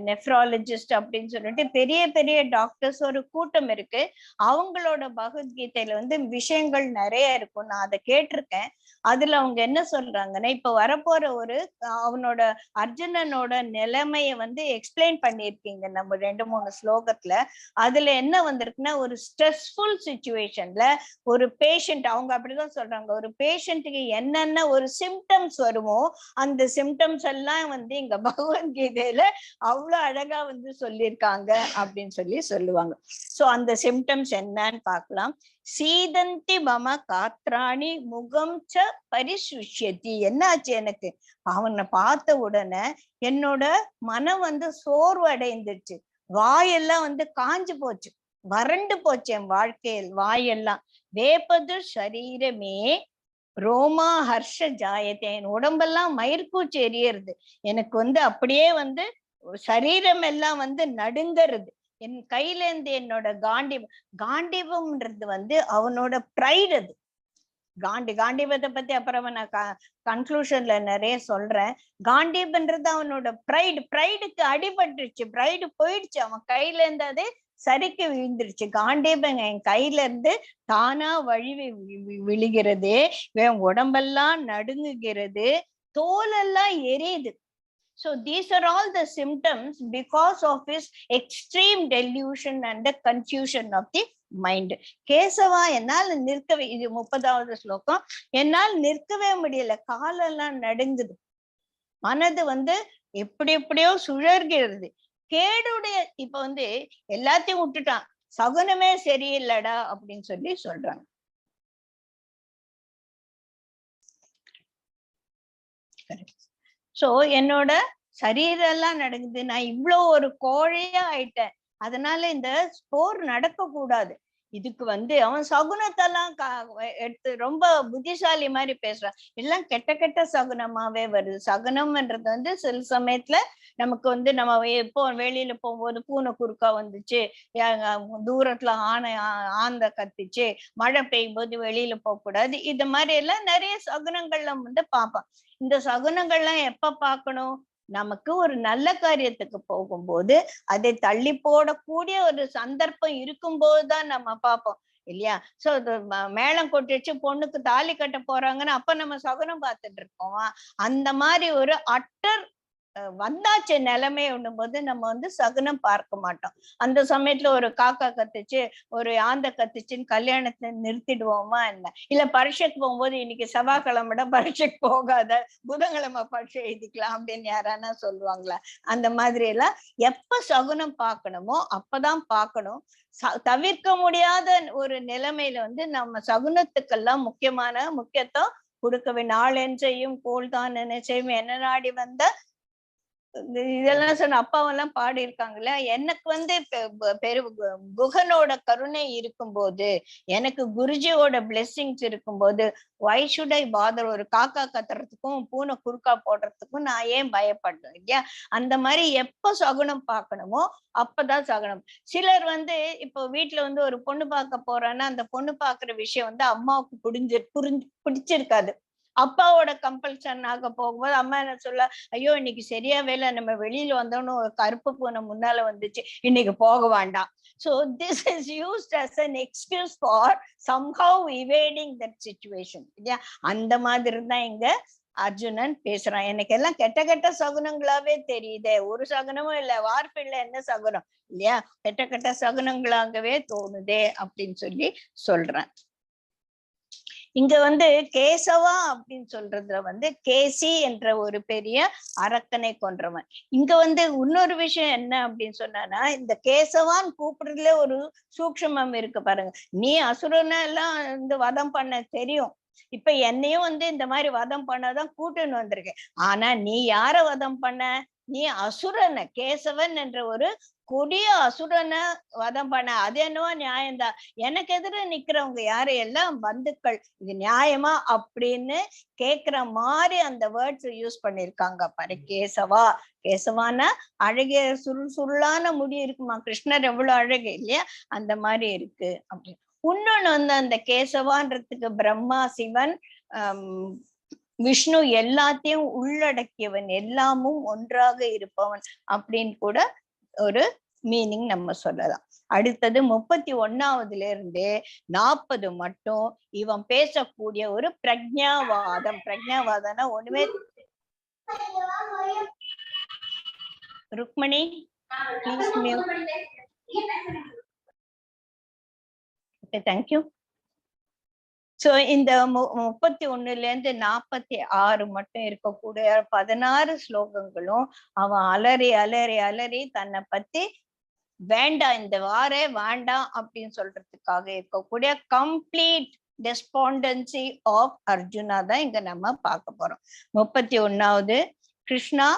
நெஃப்ராலஜிஸ்ட் அப்படின்னு சொல்லிட்டு பெரிய பெரிய டாக்டர்ஸ் ஒரு கூட்டம் இருக்கு. அவங்களோட பகவத்கீதையில வந்து விஷயங்கள் நிறைய இருக்கும். நான் அதை கேட்டிருக்கேன். அதுல அவங்க என்ன சொல்றாங்கன்னா, இப்ப வரப்போற ஒரு அவனோட அர்ஜுனனோட நிலைமைய வந்து எக்ஸ்பிளைன் பண்ணிருக்கீங்க நம்ம 2-3 ஸ்லோகத்துல. அதுல என்ன வந்திருக்குன்னா, ஒரு ஸ்ட்ரெஸ்ஃபுல் சிச்சுவேஷன்ல ஒரு பேஷண்ட், அவங்க அப்படிதான் சொல்றாங்க, சொல்றாங்க ஒரு பேஷண்ட்டுக்கு என்னென்ன ஒரு சிம்டம்ஸ் வருமோ அந்த சிம்டம்ஸ் எல்லாம் வந்து இங்க பகவத்கீதையில அவ்வளவு அழகா வந்து சொல்லியிருக்காங்க அப்படின்னு சொல்லுவாங்க. சோ அந்த சிம்டம்ஸ் என்னன்னு பார்க்கலாம். சீதந்தி மம காத்ராணி முகம் ச பரிசுஷ்யதி. என்னாச்சு எனக்கு, அவனை பார்த்த உடனே என்னோட மனம் வந்து சோர்வு அடைந்துச்சு, வாயெல்லாம் வந்து காஞ்சு போச்சு, வறண்டு போச்சு என் வாழ்க்கையில் வாயெல்லாம். வேப்பது சரீரமே ரோமா ஹர்ஷ ஜாயத்தை, என் உடம்பெல்லாம் மயிர்கூச்சி எரியறது, எனக்கு வந்து அப்படியே வந்து சரீரம் எல்லாம் வந்து நடுங்கிறது. என் கையில இருந்து என்னோட காண்டிபம்ன்றது வந்து அவனோட ப்ரைடு. அது காண்டிபத்தை பத்தி அப்புறமா நான் கன்க்ளூஷன்ல நிறைய சொல்றேன். காண்டிபன்றது அவனோட ப்ரைடுக்கு அடிபட்டுருச்சு, ப்ரைடு போயிடுச்சு, அவன் கையில இருந்து அது சரிக்கு விழுந்துருச்சு. காண்டீபம் என் கையில இருந்து தானா வழிவி விழுகிறது, உடம்பெல்லாம் நடுங்குகிறது, தோலெல்லாம் எரியுது. So these are all the symptoms because of his extreme delusion and the confusion of the mind. Keshava, என்னால் நிற்கவே, இது 30வது ஸ்லோகம், என்னால் நிற்கவே முடியல, காலெல்லாம் நடுங்குது, மனது வந்து எப்படியோ சுழற்கிறது. கேடுடைய, இப்ப வந்து எல்லாத்தையும் விட்டுட்டான், சகுனமே சரியில்லடா அப்படின்னு சொல்றாங்க. சோ என்னோட சரீரம் எல்லாம் நடுங்குது, நான் இவ்வளவு ஒரு கோழையா ஆயிட்டேன், அதனால இந்த போர் நடக்க கூடாது. இதுக்கு வந்து அவன் சகுனத்தெல்லாம் எடுத்து ரொம்ப புத்திசாலி மாதிரி பேசுறான். எல்லாம் கெட்ட சகுனமாவே வருது. சகுனம்ன்றது வந்து சில சமயத்துல நமக்கு வந்து நம்ம எப்போ வெளியில போகும்போது பூனை குறுக்கா வந்துச்சு, தூரத்துல ஆந்த கத்துச்சு, மழை பெய்யும் போது வெளியில போக கூடாது, இது மாதிரி எல்லாம் நிறைய சகுனங்கள்ல வந்து பார்ப்போம். இந்த சகுனங்கள்லாம் எப்ப பார்க்கணும், நமக்கு ஒரு நல்ல காரியத்துக்கு போகும்போது அதை தள்ளி போடக்கூடிய ஒரு சந்தர்ப்பம் இருக்கும் போதுதான் நம்ம பார்ப்போம் இல்லையா. சோ மேளம் கொட்டிடுச்சு, பொண்ணுக்கு தாலி கட்ட போறாங்கன்னு அப்ப நம்ம சகுனம் பார்த்துட்டு இருக்கோம். அந்த மாதிரி ஒரு அட்டர் வந்தாச்சு நிலைமை ஒண்ணும் போது நம்ம வந்து சகுனம் பார்க்க மாட்டோம். அந்த சமயத்துல ஒரு காக்கா கத்துச்சு, ஒரு ஆந்த கத்துச்சுன்னு கல்யாணத்தை நிறுத்திடுவோமா என்ன? இல்ல பரீட்சைக்கு போகும்போது இன்னைக்கு செவ்வாய்க்கிழமை பரீட்சைக்கு போகாத, புதன்கிழமை பரீட்சை எழுதிக்கலாம் அப்படின்னு யாரானா சொல்லுவாங்களா? அந்த மாதிரி எல்லாம் எப்ப சகுனம் பார்க்கணுமோ அப்பதான் பார்க்கணும். தவிர்க்க முடியாத ஒரு நிலைமையில வந்து நம்ம சகுனத்துக்கெல்லாம் முக்கியத்துவம் கொடுக்கவே. நாளென்றையும் கோள்தான் நினைச்சையும் என்ன நாடி வந்த, இதெல்லாம் சொன்ன அப்பாவெல்லாம் பாடி இருக்காங்கல்ல. எனக்கு வந்து குகனோட கருணை இருக்கும்போது, எனக்கு குருஜியோட பிளெஸிங்ஸ் இருக்கும்போது, why should I bother? ஒரு காக்கா கத்துறதுக்கும் பூனை குறுக்கா போடுறதுக்கும் நான் ஏன் பயப்படணும் இல்லையா? அந்த மாதிரி எப்ப சகுனம் பார்க்கணுமோ அப்பதான் சகுனம். சிலர் வந்து இப்போ வீட்டுல வந்து ஒரு பொண்ணு பார்க்க போறான்னா அந்த பொண்ணு பாக்குற விஷயம் வந்து அம்மாவுக்கு பிடிச்சிருக்காது. அப்பாவோட கம்பல்ஷன் ஆக போகும்போது அம்மா என்ன சொல்ல, ஐயோ இன்னைக்கு சரியா வேலை, நம்ம வெளியில வந்தோம்னு ஒரு கருப்பு பூனை முன்னால வந்துச்சு, இன்னைக்கு போக வேண்டாம். So this is used as an excuse for somehow evading that situation. இல்லையா? அந்த மாதிரி தான் இங்க அர்ஜுனன் பேசுறான். எனக்கு எல்லாம் கெட்ட சகுனங்களாவே தெரியுதே, ஒரு சகுனமும் இல்ல, வார்ப்பில்ல என்ன சகுனம் இல்லையா, கெட்ட சகுனங்களாகவே தோணுதே அப்படின்னு சொல்றேன். இங்க வந்து கேசவா அப்படின்னு சொல்றதுல வந்து கேசி என்ற ஒரு பெரிய அரக்கனை கொன்றவன். இங்க வந்து இன்னொரு விஷயம் என்ன அப்படின்னு சொன்னா, இந்த கேசவான்னு கூப்பிடுறதுல ஒரு சூக்ஷமம் இருக்கு பாருங்க. நீ அசுரனை எல்லாம் வந்து வதம் பண்ண தெரியும், இப்ப என்னையும் வந்து இந்த மாதிரி வதம் பண்ணாதான் கூட்டுன்னு வந்திருக்கேன், ஆனா நீ யார வதம் பண்ண, நீ அசுரனை, கேசவன் என்ற ஒரு கொடிய அசுரனை வதம் பண்ண, அது என்னவோ நியாயம்தான், எனக்கு எதிர நிக்கிறவங்க யாரு, எல்லாம் பந்துக்கள், இது நியாயமா அப்படின்னு கேக்குற மாதிரி அந்த வேர்ட்ஸ் யூஸ் பண்ணிருக்காங்க பாரு. கேசவானா அழகிய சுருளான முடி இருக்குமா, கிருஷ்ணர் எவ்வளவு அழகு இல்லையா, அந்த மாதிரி இருக்கு அப்படின்னு. இன்னொன்னு வந்து அந்த கேசவான்றதுக்கு பிரம்மா, சிவன், விஷ்ணு எல்லாத்தையும் உள்ளடக்கியவன், எல்லாமும் ஒன்றாக இருப்பவன் அப்படின்னு கூட ஒரு மீனிங் நம்ம சொல்லலாம். அடுத்தது 31ல இருந்து 40 மட்டும் இவன் பேசக்கூடிய ஒரு பிரக்ஞாவாதம்னா ஒண்ணுமே. Rukmani please mute. Okay, thank you. So இந்த 31 to 46 மட்டும் இருக்கக்கூடிய 16 ஸ்லோகங்களும் அவன் அலறி அலறி அலறி தன்னை பத்தி வேண்டாம், இந்த வாரே வேண்டாம் அப்படின்னு சொல்றதுக்காக இருக்கக்கூடிய கம்ப்ளீட் டெஸ்பாண்டன்சி ஆஃப் அர்ஜுனா தான் இங்க நம்ம பார்க்க போறோம். 31வது, கிருஷ்ணா,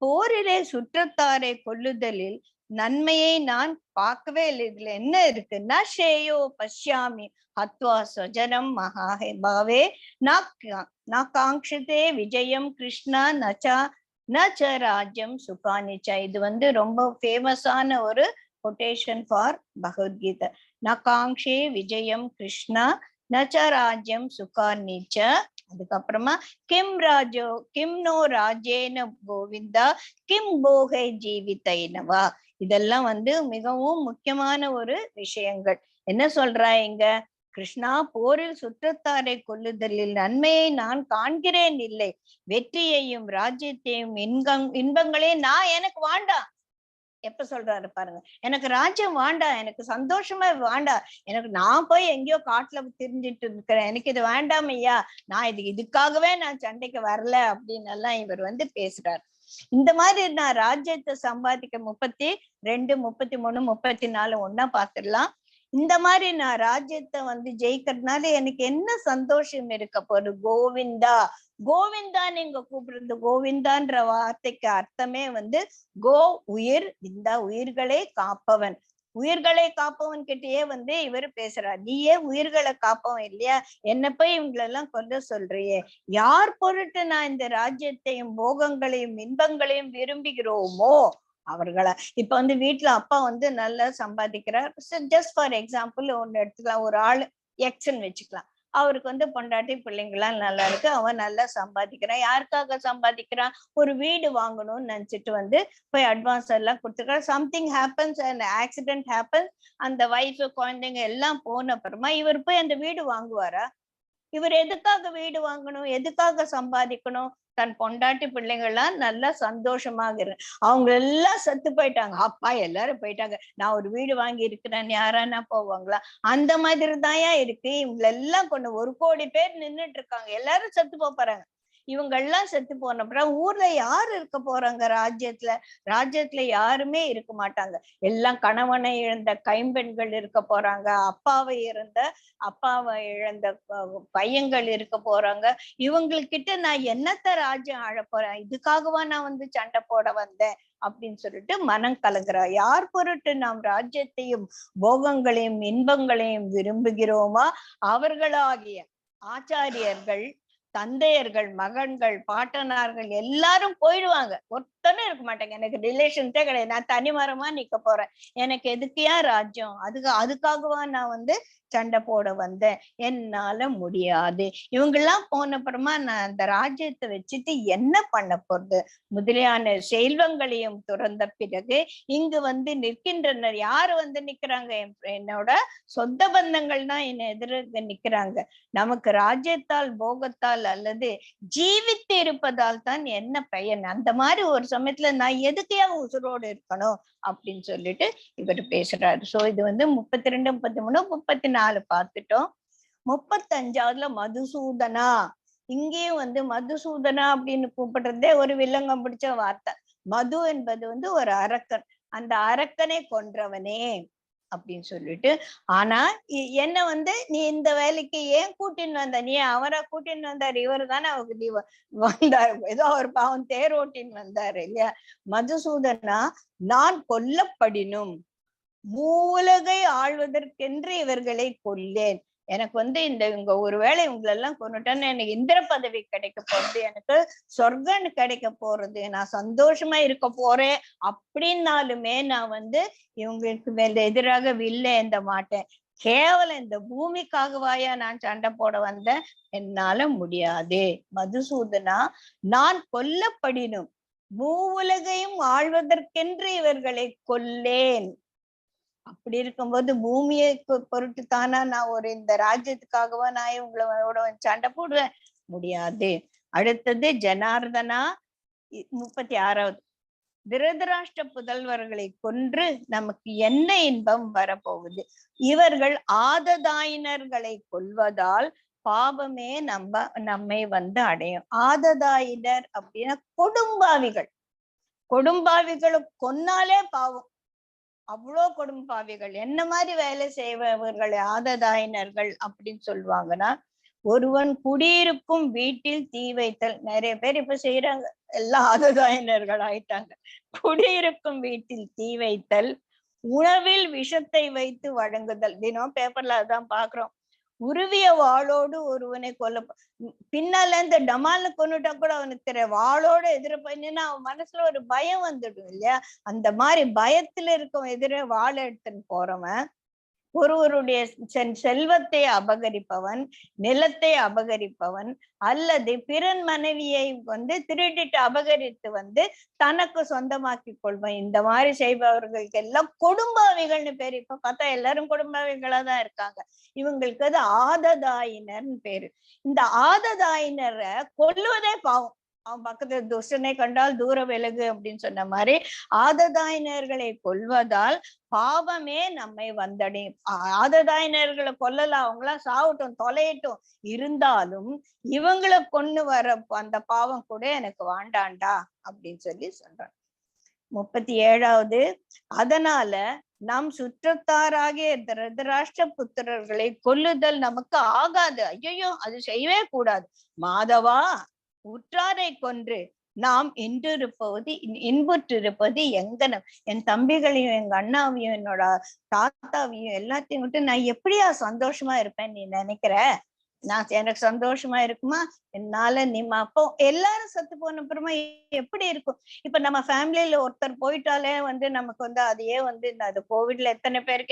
போரிலே சுற்றத்தாரை கொல்லுதலில் நன்மையை நான் பார்க்கவே இல்லை. இதுல என்ன இருக்கு? ந ஷேயோ பஷ்யாமி ஹத்வா ஸ்வஜனம் மகாஹே பாவே ந காங்க்ஷிதே விஜயம் கிருஷ்ணா நச்ச ராஜ்யம் சுகானிச்ச. இது ரொம்ப ஃபேமஸான ஒரு கொட்டேஷன் ஃபார் பகவத்கீதை. ந காங்க்ஷே விஜயம் கிருஷ்ணா நச்ச ராஜ்யம் சுகானிச்ச. அதுக்கப்புறமா கிம் நோ ராஜேன கோவிந்தா கிம் போகை ஜீவிதைனவா. இதெல்லாம் மிகவும் முக்கியமான ஒரு விஷயங்கள். என்ன சொல்றா இங்க? கிருஷ்ணா, போரில் சுற்றத்தாரை கொல்லுதலில் நன்மையை நான் காண்கிறேன் இல்லை, வெற்றியையும் ராஜ்யத்தையும் இன்பங்களே எனக்கு வேண்டாம். எப்ப சொல்றாரு பாருங்க, எனக்கு ராஜ்யம் வேண்டாம், எனக்கு சந்தோஷமா வேண்டாம், எனக்கு நான் போய் எங்கேயோ காட்டுல திரிஞ்சிட்டு இருக்கிறேன், எனக்கு இது வேண்டாம் ஐயா, நான் இதுக்காகவே நான் சண்டைக்கு வரல அப்படின்னு எல்லாம் இவர் பேசுறாரு. இந்த மாதிரி நான் ராஜ்யத்தை சம்பாதிக்க 32, 33, 34 ஒன்னா பாத்துடலாம். இந்த மாதிரி நான் ராஜ்யத்தை ஜெயிக்கிறதுனால எனக்கு என்ன சந்தோஷம் இருக்க போகுது? கோவிந்தா, கோவிந்தா நீங்க கூப்பிடுறது, கோவிந்தான்ற வார்த்தைக்கு அர்த்தமே கோ உயிர், இந்த உயிர்களை காப்பவன். உயிர்களை காப்பவன் கிட்டயே இவர் பேசுறார். நீயே உயிர்களை காப்பவன் இல்லையா, என்ன போய் இவங்களெல்லாம் கொல்ல சொல்றியே, யார் பொருட்டு நான் இந்த ராஜ்யத்தையும் போகங்களையும் இன்பங்களையும் விரும்புகிறோமோ அவர்களை. இப்ப வீட்டுல அப்பா நல்லா சம்பாதிக்கிறார். ஜஸ்ட் ஃபார் எக்ஸாம்பிள் ஒண்ணு எடுத்துக்கலாம். ஒரு ஆள் எக்ஸ்ன்னு வச்சுக்கலாம். அவருக்கு பொண்டாட்டி பிள்ளைங்களாம் நல்லா இருக்கு, அவன் நல்லா சம்பாதிக்கிறான். யாருக்காக சம்பாதிக்கிறான்? ஒரு வீடு வாங்கணும்னு நினைச்சிட்டு போய் அட்வான்ஸ் எல்லாம் கொடுத்துருக்காரு. Something happens, and accident happens. அந்த வைஃப் குழந்தைங்க எல்லாம் போன அப்புறமா இவர் போய் அந்த வீடு வாங்குவாரா? இவர் எதுக்காக வீடு வாங்கணும்? எதுக்காக சம்பாதிக்கணும்? தன் பொண்டாட்டி பிள்ளைங்கள்லாம் நல்லா சந்தோஷமாக அவங்க எல்லாம் செத்து போயிட்டாங்க, அப்பா எல்லாரும் போயிட்டாங்க, நான் ஒரு வீடு வாங்கி இருக்கிறேன்னு யாரானா போவாங்களா? அந்த மாதிரி தான் இருக்கு. இவங்க எல்லாம் கொண்டு 1 கோடி பேர் நின்றுட்டு இருக்காங்க, எல்லாரும் செத்து போறாங்க. இவங்க எல்லாம் செத்து போன அப்புறம் ஊர்ல யாரு இருக்க போறாங்க? ராஜ்யத்துல யாருமே இருக்க மாட்டாங்க. எல்லாம் கணவனை இழந்த கைம்பெண்கள் இருக்க போறாங்க, அப்பாவை இழந்த பையன்கள் இருக்க போறாங்க. இவங்ககிட்ட நான் என்னத்த ராஜ்யம் ஆழ போறேன்? இதுக்காகவா நான் சண்டை போட வந்தேன் அப்படின்னு சொல்லிட்டு மனம் கலங்குறா. யார் பொருட்டு நாம் ராஜ்யத்தையும் போகங்களையும் இன்பங்களையும் விரும்புகிறோமா அவர்களாகிய ஆச்சாரியர்கள், தந்தையர்கள், மகன்கள், பாட்டனார்கள் எல்லாரும் போயிடுவாங்க, ஒருத்தனும் இருக்க மாட்டாங்க. எனக்கு ரிலேஷன்ஸே கிடையாது, நான் தனிமரமா நிக்க போறேன், எனக்கு எதுக்கியா ராஜ்யம்? அதுக்காகவா நான் சண்டை போட வந்தேன்? என்னால முடியாது. இவங்கெல்லாம் போன அப்புறமா நான் அந்த ராஜ்யத்தை வச்சுட்டு என்ன பண்ண போறது? முதலியான செல்வங்களையும் துறந்த பிறகு இங்கு நிற்கின்றனர். யாரு நிக்கிறாங்க? என்னோட சொந்த பந்தங்கள் தான் என்னை எதிர்த்து நிக்கிறாங்க. நமக்கு ராஜ்யத்தால் போகத்தால் அல்லது ஜீவித்து இருப்பதால் தான் என்ன பயன்? அந்த மாதிரி ஒரு சமயத்துல நான் எதுக்கையா உசுரோடு இருக்கணும் அப்படின்னு சொல்லிட்டு இவர் பேசுறாரு. சோ இது 32, 33, 34 பார்த்துட்டோம். 35வதுல மதுசூதனா. இங்கேயும் மதுசூதனா அப்படின்னு கூப்பிடுறதே ஒரு வில்லங்கம் பிடிச்ச வார்த்தை. மது என்பது ஒரு அரக்கன், அந்த அரக்கனை கொன்றவனே அப்படின்னு சொல்லிட்டு. ஆனா என்ன நீ இந்த வேலைக்கு ஏன் கூட்டின்னு வந்த? நீ அவரை கூட்டின்னு வந்தாரு, இவரு தானே அவருக்கு வந்தாரு, ஏதோ ஒரு பாவம் தேரோட்டின்னு வந்தாரு இல்லையா? மதுசூதனா, நான் கொல்லப்படினும் மூலகை ஆழ்வதற்கென்று இவர்களை கொல்லேன். எனக்கு இவங்க ஒருவேளை இவங்களெல்லாம் கொண்டுட்டான்னு எனக்கு இந்திர பதவி கிடைக்க போறது, எனக்கு சொர்க்கம் கிடைக்க போறது, நான் சந்தோஷமா இருக்க போறேன் அப்படின்னாலுமே நான் இவங்களுக்கு எதிராக வில்ல ஏந்த மாட்டேன். கேவலம் இந்த பூமிக்காகவாயா நான் சண்டை போட வந்தேன்? என்னால முடியாது. மதுசூதனா, நான் கொல்லப்படினும் மூவுலகையும் ஆழ்வதற்கென்று இவர்களை கொல்லேன். அப்படி இருக்கும்போது பூமியை பொருட்டு தானா நான் இந்த ராஜ்யத்துக்காகவா நான் இவங்களோட சண்டை போடுவேன்? முடியாது. அடுத்தது ஜனார்தனா, 36வது. திருதராஷ்டிர புதல்வர்களை கொன்று நமக்கு என்ன இன்பம் வரப்போகுது? இவர்கள் ஆததாயினர்களை கொல்வதால் பாவமே நம்மை வந்து அடையும். ஆததாயினர் அப்படின்னா கொடும்பாவிகள். கொடும்பாவிகளை கொன்னாலே பாவம். அவ்வளோ கொடும்பாவிகள். என்ன மாதிரி வேலை செய்பவர்கள் ஆததாயினர்கள் அப்படின்னு சொல்லுவாங்கன்னா, ஒருவன் குடியிருக்கும் வீட்டில் தீ வைத்தல். நிறைய பேர் இப்ப செய்யறாங்க, எல்லாம் ஆததாயினர்கள் ஆயிட்டாங்க. குடியிருக்கும் வீட்டில் தீ வைத்தல், உணவில் விஷத்தை வைத்து வழங்குதல். தினம் பேப்பர்ல அதான் பாக்குறோம். உருவிய வாளோடு ஒருவனை கொல்ல, பின்னால இருந்து டமால்னு கொண்டுட்டா கூட அவனுக்கு தெரியும். வாளோட எதிர பண்ணினா அவன் மனசுல ஒரு பயம் வந்துடும் இல்லையா? அந்த மாதிரி பயத்துல இருக்கும் எதிர வாழ எடுத்துன்னு போறவன், ஒருவருடைய செல்வத்தை அபகரிப்பவன், நிலத்தை அபகரிப்பவன், அல்லது பிறன் மனைவியை வந்து திருடிட்டு அபகரித்து வந்து தனக்கு சொந்தமாக்கி கொள்வன். இந்த மாதிரி செய்பவர்களுக்கு எல்லாம் கொடும்பாவிகள்னு பேரு. இப்ப பார்த்தா எல்லாரும் கொடும்பாவிகளா தான் இருக்காங்க. இவங்களுக்கு அது ஆததாயினர்னு பேரு. இந்த ஆததாயினரை கொல்லுவதே பாவம். அவன் பக்கத்துல துஷ்டனை கண்டால் தூர விலகு அப்படின்னு சொன்ன மாதிரி ஆததாயினர்களை கொல்வதால் பாவமே நம்மை வந்தடையும். ஆததாயினர்களை கொல்லலாம், அவங்களாம் சாவட்டும், தொலையட்டும், இருந்தாலும் இவங்களை கொண்டு வர அந்த பாவம் கூட எனக்கு வாண்டாண்டா அப்படின்னு சொல்லி சொல்றாங்க. 37வது, அதனால நம் சுற்றத்தாராகிய திருதராஷ்டிர புத்திரர்களை கொல்லுதல் நமக்கு ஆகாது. ஐயோ, அது செய்யவே கூடாது. மாதவா, உற்றாரை கொன்று நாம் இன்புற்றிருப்பது எங்கனம். என் தம்பிகளையும் எங்க அண்ணாவையும் என்னோட தாத்தாவையும் எல்லாத்தையும் விட்டு நான் எப்படியா சந்தோஷமா இருப்பேன் நீ நினைக்கிற? எனக்கு சந்தோஷமா இருக்குமா? என்னால அப்போ எல்லாரும் சத்து போன அப்புறமா எப்படி இருக்கும்? இப்ப நம்ம ஃபேமிலியில ஒருத்தர் போயிட்டாலே வந்து நமக்கு வந்து அதையே வந்து அது கோவிட்ல எத்தனை பேர்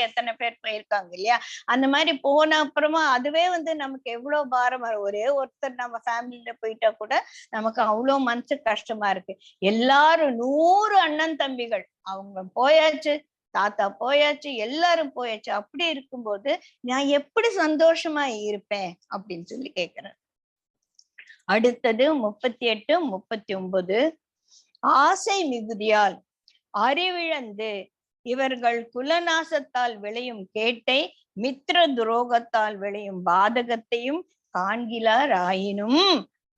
போயிருக்காங்க இல்லையா? அந்த மாதிரி போன அப்புறமா அதுவே வந்து நமக்கு எவ்வளவு பாரம் வரும். ஒரே ஒருத்தர் நம்ம ஃபேமிலியில போயிட்டா கூட நமக்கு அவ்வளவு மனசு கஷ்டமா இருக்கு. எல்லாரும் 100 அண்ணன் தம்பிகள் அவங்க போயாச்சு, தாத்தா போயாச்சு, எல்லாரும் போயாச்சு. அப்படி இருக்கும்போது நான் எப்படி சந்தோஷமா இருப்பேன் அப்படின்னு சொல்லி கேக்குறேன். அடுத்தது 38, 39. ஆசை மிகுதியால் அறிவிழந்து இவர்கள் குலநாசத்தால் விளையும் கேட்டை, மித்திர துரோகத்தால் விளையும் பாதகத்தையும் காண்கிலார் ஆயினும்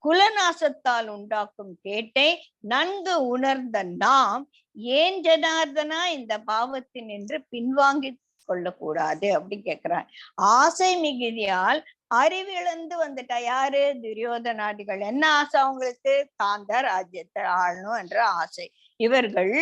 குலநாசத்தால் உண்டாக்கும் கேட்டை நன்கு உணர்ந்த நாம் ஏன் ஜனார்தனா இந்த பாவத்தின் என்று பின்வாங்கி கொள்ளக்கூடாது அப்படி கேக்குறான். ஆசை மிகுதியால் அறிவிழந்து வந்துட்டா யாரு? துரியோதனாதிகள். என்ன ஆசை அவங்களுக்கு? காந்த ராஜ்யத்தை ஆளணும் என்ற ஆசை. இவர்கள்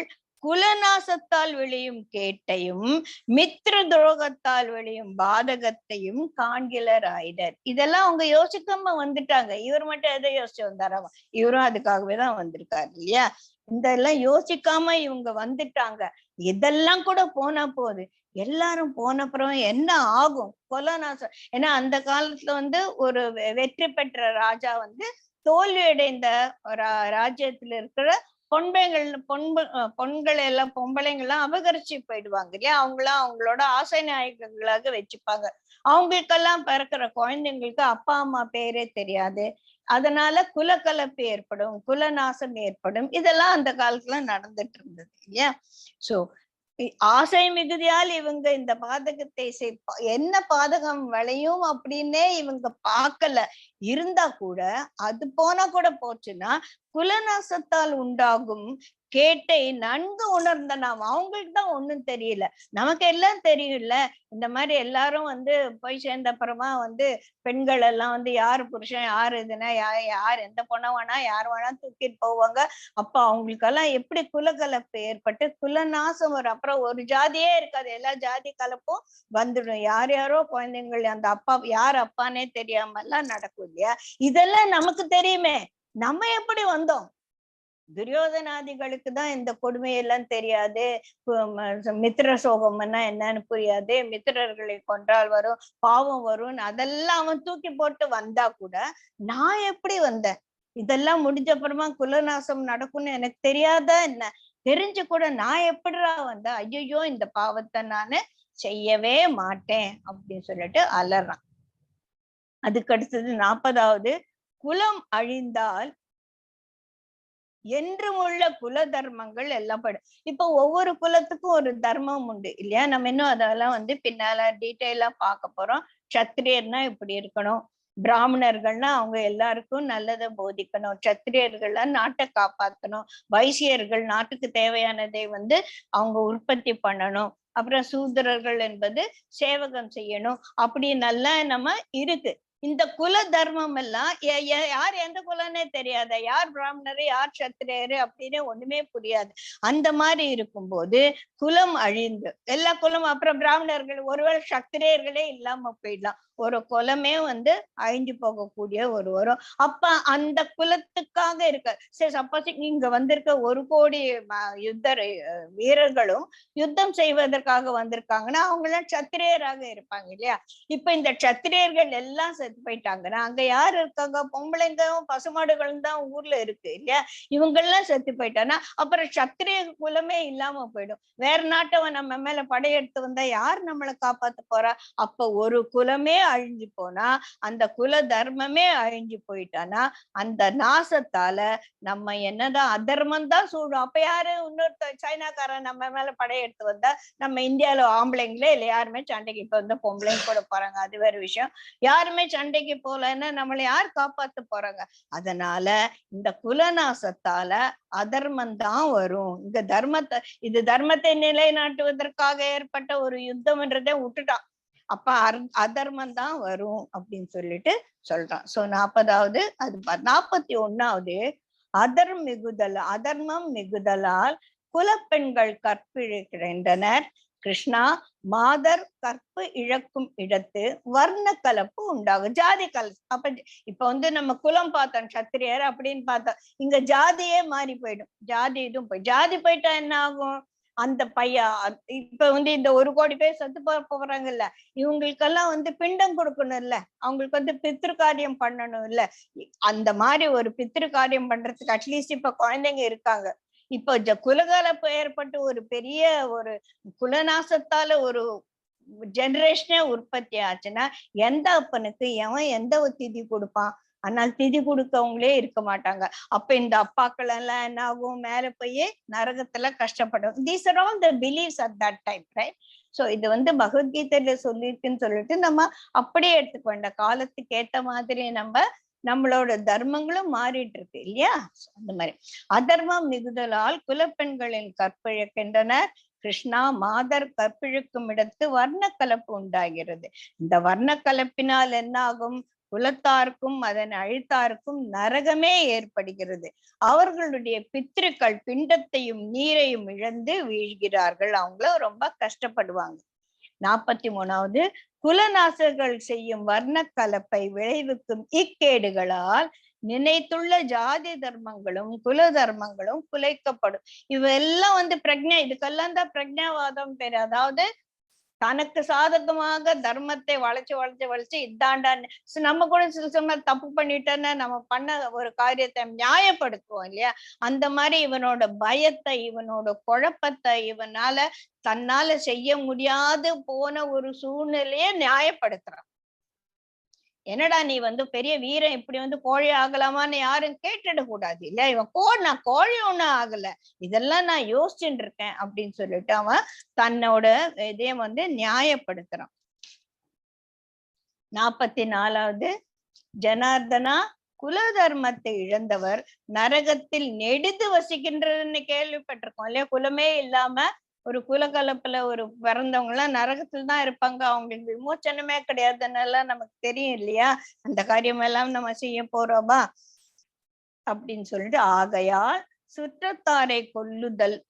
குலநாசத்தால் விளையும் கேட்டையும் மித்திர துரோகத்தால் விளையும் பாதகத்தையும் காண்கிலர் ஆயிடர். இதெல்லாம் அவங்க யோசிக்காம வந்துட்டாங்க. இவர் மட்டும் எதை யோசிச்சு வந்தாராமா? இவரும் அதுக்காகவே தான் வந்திருக்காரு இல்லையா? இதெல்லாம் யோசிக்காம இவங்க வந்துட்டாங்க. இதெல்லாம் கூட போனா போகுது. எல்லாரும் போன அப்புறம் என்ன ஆகும்? குலநாசம். ஏன்னா அந்த காலத்துல வந்து ஒரு வெற்றி பெற்ற ராஜா வந்து தோல்வி அடைந்த ராஜ்யத்துல இருக்கிற பொண்களை எல்லாம் பொம்பளைங்கெல்லாம் அபகரிச்சு போயிடுவாங்க இல்லையா? அவங்களாம் அவங்களோட ஆசை நாயகங்களாக வச்சுப்பாங்க. அவங்களுக்கெல்லாம் பிறக்கிற குழந்தைங்களுக்கு அப்பா அம்மா பேரே தெரியாது. அதனால குலக்கலப்பு ஏற்படும், குலநாசம் ஏற்படும். இதெல்லாம் அந்த காலத்துல நடந்துட்டு இருந்தது இல்லையா? சோ ஆசை மிகுதியால் இவங்க இந்த பாதகத்தை என்ன பாதகம் விளையும் அப்படின்னே இவங்க பார்க்கல. இருந்தா கூட அது போனா கூட போச்சுன்னா குலநாசத்தால் உண்டாகும் கேட்டை நன்கு உணர்ந்த நாம். அவங்களுக்கு தான் ஒண்ணும் தெரியல, நமக்கு எல்லாம் தெரியும்ல. இந்த மாதிரி எல்லாரும் வந்து போய் சேர்ந்த அப்புறமா வந்து பெண்கள் எல்லாம் வந்து யாரு புருஷன் யாரு இதுன்னா யார் எந்த பொண்ணை வேணா யார் வேணா தூக்கிட்டு போவாங்க. அப்ப அவங்களுக்கெல்லாம் எப்படி குலக்கலப்பு ஏற்பட்டு குலநாசம் வரும். அப்புறம் ஒரு ஜாதியே இருக்காது, எல்லா ஜாதி கலப்பும் வந்துடும். யார் யாரோ குழந்தைங்கள் அந்த அப்பா யார் அப்பானே தெரியாம எல்லாம் நடக்கும் இல்லையா? இதெல்லாம் நமக்கு தெரியுமே, நம்ம எப்படி வந்தோம்? துரியோதனாதிகளுக்கு தான் இந்த கொடுமையெல்லாம் தெரியாது. மித்திர சோகம்னா என்னன்னு புரியாது. மித்திரர்களை கொன்றால் வரும் பாவம் வரும் அதெல்லாம் அவன் தூக்கி போட்டு வந்தா கூட நான் எப்படி வந்தேன்? இதெல்லாம் முடிஞ்ச அப்புறமா குலநாசம் நடக்கும்னு எனக்கு தெரியாதா என்ன? தெரிஞ்சு கூட நான் எப்படிடா வந்தேன்? ஐயோ, இந்த பாவத்தை நானு செய்யவே மாட்டேன் அப்படின்னு சொல்லிட்டு அலறான். அதுக்கு அடுத்தது 40வது, குலம் அழிந்தால் என்றும் உள்ள குல தர்மங்கள் எல்லாம் படும். இப்போ ஒவ்வொரு குலத்துக்கும் ஒரு தர்மம் உண்டு இல்லையா? நம்ம இன்னும் அதெல்லாம் வந்து பின்னால டீட்டெயிலா பார்க்க போறோம். சத்திரியர்னா இப்படி இருக்கணும், பிராமணர்கள்னா அவங்க எல்லாருக்கும் நல்லதை போதிக்கணும், சத்திரியர்கள்னா நாட்டை காப்பாற்றணும், வைசியர்கள் நாட்டுக்கு தேவையானதை அவங்க உற்பத்தி பண்ணணும், அப்புறம் சூத்திரர்கள் என்பது சேவகம் செய்யணும், அப்படி நல்லா நம்ம இருக்கு. இந்த குல தர்மம் எல்லாம் யார் எந்த குலன்னே தெரியாத, யார் பிராமணரு யார் சத்திரியரு அப்படின்னு ஒண்ணுமே புரியாது. அந்த மாதிரி இருக்கும்போது குலம் அழிந்து எல்லா குலம், அப்புறம் பிராமணர்கள் ஒருவேளை சத்திரியர்களே இல்லாம போயிடலாம், ஒரு குலமே அழிஞ்சு போகக்கூடிய ஒரு வரும். அப்ப அந்த குலத்துக்காக இருக்க சரி, சப்போஸ் இங்க வந்திருக்க 1 கோடி வீரர்களும் யுத்தம் செய்வதற்காக வந்திருக்காங்கன்னா அவங்க எல்லாம் சத்திரியராக இருப்பாங்க இல்லையா? இப்ப இந்த சத்திரியர்கள் எல்லாம் செத்து போயிட்டாங்கன்னா அங்க யாரு இருக்காங்க? பொம்பளைங்களும் பசுமாடுகளும் தான் ஊர்ல இருக்கு இல்லையா? இவங்க எல்லாம் செத்து போயிட்டான்னா அப்புறம் சத்திரிய குலமே இல்லாம போயிடும். வேற நாட்டவன் நம்ம மேல படையெடுத்து வந்தா யார் நம்மளை காப்பாத்த போறா? அப்ப ஒரு குலமே அழிஞ்சு போனா, அந்த குல தர்மமே அழிஞ்சு போயிட்டானா அந்த நாசத்தால நம்ம என்னதான் அதர்மம் தான் சூடும். அப்ப யாரு இன்னொரு சைனாக்காரன் நம்ம மேல படையெடுத்து வந்தா நம்ம இந்தியாவில ஆம்பளைங்களே இல்லை யாருமே சண்டைக்கு, இப்ப பொம்பளைங்க கூட போறாங்க அது வேற விஷயம், யாருமே சண்டைக்கு போலன்னா நம்மளை யார் காப்பாத்த போறாங்க? அதனால இந்த குலநாசத்தால அதர்மம் தான் வரும். இந்த தர்மத்தை நிலைநாட்டுவதற்காக ஏற்பட்ட ஒரு யுத்தம்ன்றதை விட்டுட்டான். அப்ப அதர்மம் தான் வரும் அப்படின்னு சொல்லிட்டு சொல்றான். சோ 40வது அது 41வது அதர்மம் மிகுதலால் குலப்பெண்கள் கற்பிழக்கின்றனர். கிருஷ்ணா, மாதர் கற்பு இழக்கும் இடத்து வர்ண கலப்பு உண்டாகும், ஜாதி கலப்பு. அப்ப இப்ப நம்ம குலம் பார்த்தோம் சத்திரியர் அப்படின்னு பார்த்தோம், இங்க ஜாதியே மாறி போயிடும். ஜாதி இதுவும் ஜாதி போயிட்டா என்ன ஆகும்? அந்த பையன் இப்ப இந்த 1 கோடி பேர் செத்து போறாங்கல்ல, இவங்களுக்கெல்லாம் பிண்டம் கொடுக்கணும் இல்ல, அவங்களுக்கு பித்ரு காரியம் பண்ணணும் இல்ல. அந்த மாதிரி ஒரு பித்ரு காரியம் பண்றதுக்கு அட்லீஸ்ட் இப்ப குழந்தைங்க இருக்காங்க. இப்போ குலகலப்பு ஏற்பட்டு ஒரு பெரிய ஒரு குலநாசத்தால ஒரு ஜெனரேஷனே உற்பத்தி ஆச்சுன்னா எந்த அப்பனுக்கு எவன் எந்த திதி கொடுப்பான்? ஆனால் திதி கொடுக்கவங்களே இருக்க மாட்டாங்க. அப்ப இந்த அப்பாக்கள் எல்லாம் என்ன ஆகும்? மேல போய் நரகத்துல கஷ்டப்படும். These are all the believes at that time, right? So இது பகவத்கீதையில சொல்லிருக்குன்னு சொல்லிட்டு நம்ம அப்படியே எடுத்துக்க வேண்டாம். காலத்துக்கு ஏத்த மாதிரி நம்மளோட தர்மங்களும் மாறிட்டு இருக்கு இல்லையா? அந்த மாதிரி அதர்மம் மிகுதலால் குலப்பெண்களின் கற்பிழக்கின்றனர். கிருஷ்ணா, மாதர் கற்பிழுக்கும் இடத்து வர்ண கலப்பு உண்டாகிறது. இந்த வர்ண கலப்பினால் என்ன ஆகும்? குலத்தாருக்கும் அதன் அழித்தாருக்கும் நரகமே ஏற்படுகிறது. அவர்களுடைய பித்ருக்கள் பிண்டத்தையும் நீரையும் இழந்து வீழ்கிறார்கள். அவங்களும் ரொம்ப கஷ்டப்படுவாங்க. 43வது குலநாசர்கள் செய்யும் வர்ண கலப்பை விளைவிக்கும் இக்கேடுகளால் நினைத்துள்ள ஜாதி தர்மங்களும் குல தர்மங்களும் குலைக்கப்படும். இவெல்லாம் பிரக்ஞா, இதுக்கெல்லாம் தான் பிரக்ஞாவாதம் பேரு. அதாவது தனக்கு சாதகமாக தர்மத்தை வளைச்சு இதாண்டான்னு நம்ம கூட சில சமயம் தப்பு பண்ணிட்டோன்னா நம்ம பண்ண ஒரு காரியத்தை நியாயப்படுத்துவோம் இல்லையா? அந்த மாதிரி இவனோட பயத்தை, இவனோட குழப்பத்தை, தன்னால செய்ய முடியாது போன ஒரு சூழ்நிலையை நியாயப்படுத்துறான். என்னடா நீ பெரிய வீரன் இப்படி கோழி ஆகலாமான்னு யாரும் கேட்டுட கூடாது இல்ல, இவன் நான் கோழி ஒண்ணும் ஆகல, இதெல்லாம் நான் யோசிச்சுட்டு இருக்கேன் அப்படின்னு சொல்லிட்டு அவன் தன்னோட இதையும் நியாயப்படுத்துறான். 44வது ஜனார்தனா, குல தர்மத்தை இழந்தவர் நரகத்தில் நெடுது வசிக்கின்றன்னு கேள்விப்பட்டிருக்கோம் இல்லையா? குலமே இல்லாம ஒரு குலகலப்புல ஒரு பிறந்தவங்க எல்லாம் நரகத்துல தான் இருப்பாங்க, அவங்களுக்கு விமோச்சனமே கிடையாதுன்னு நமக்கு தெரியும் இல்லையா? அந்த காரியம் எல்லாம் நம்ம செய்ய போறோமா அப்படின்னு சொல்லிட்டு, ஆகையால் சுற்றத்தாரை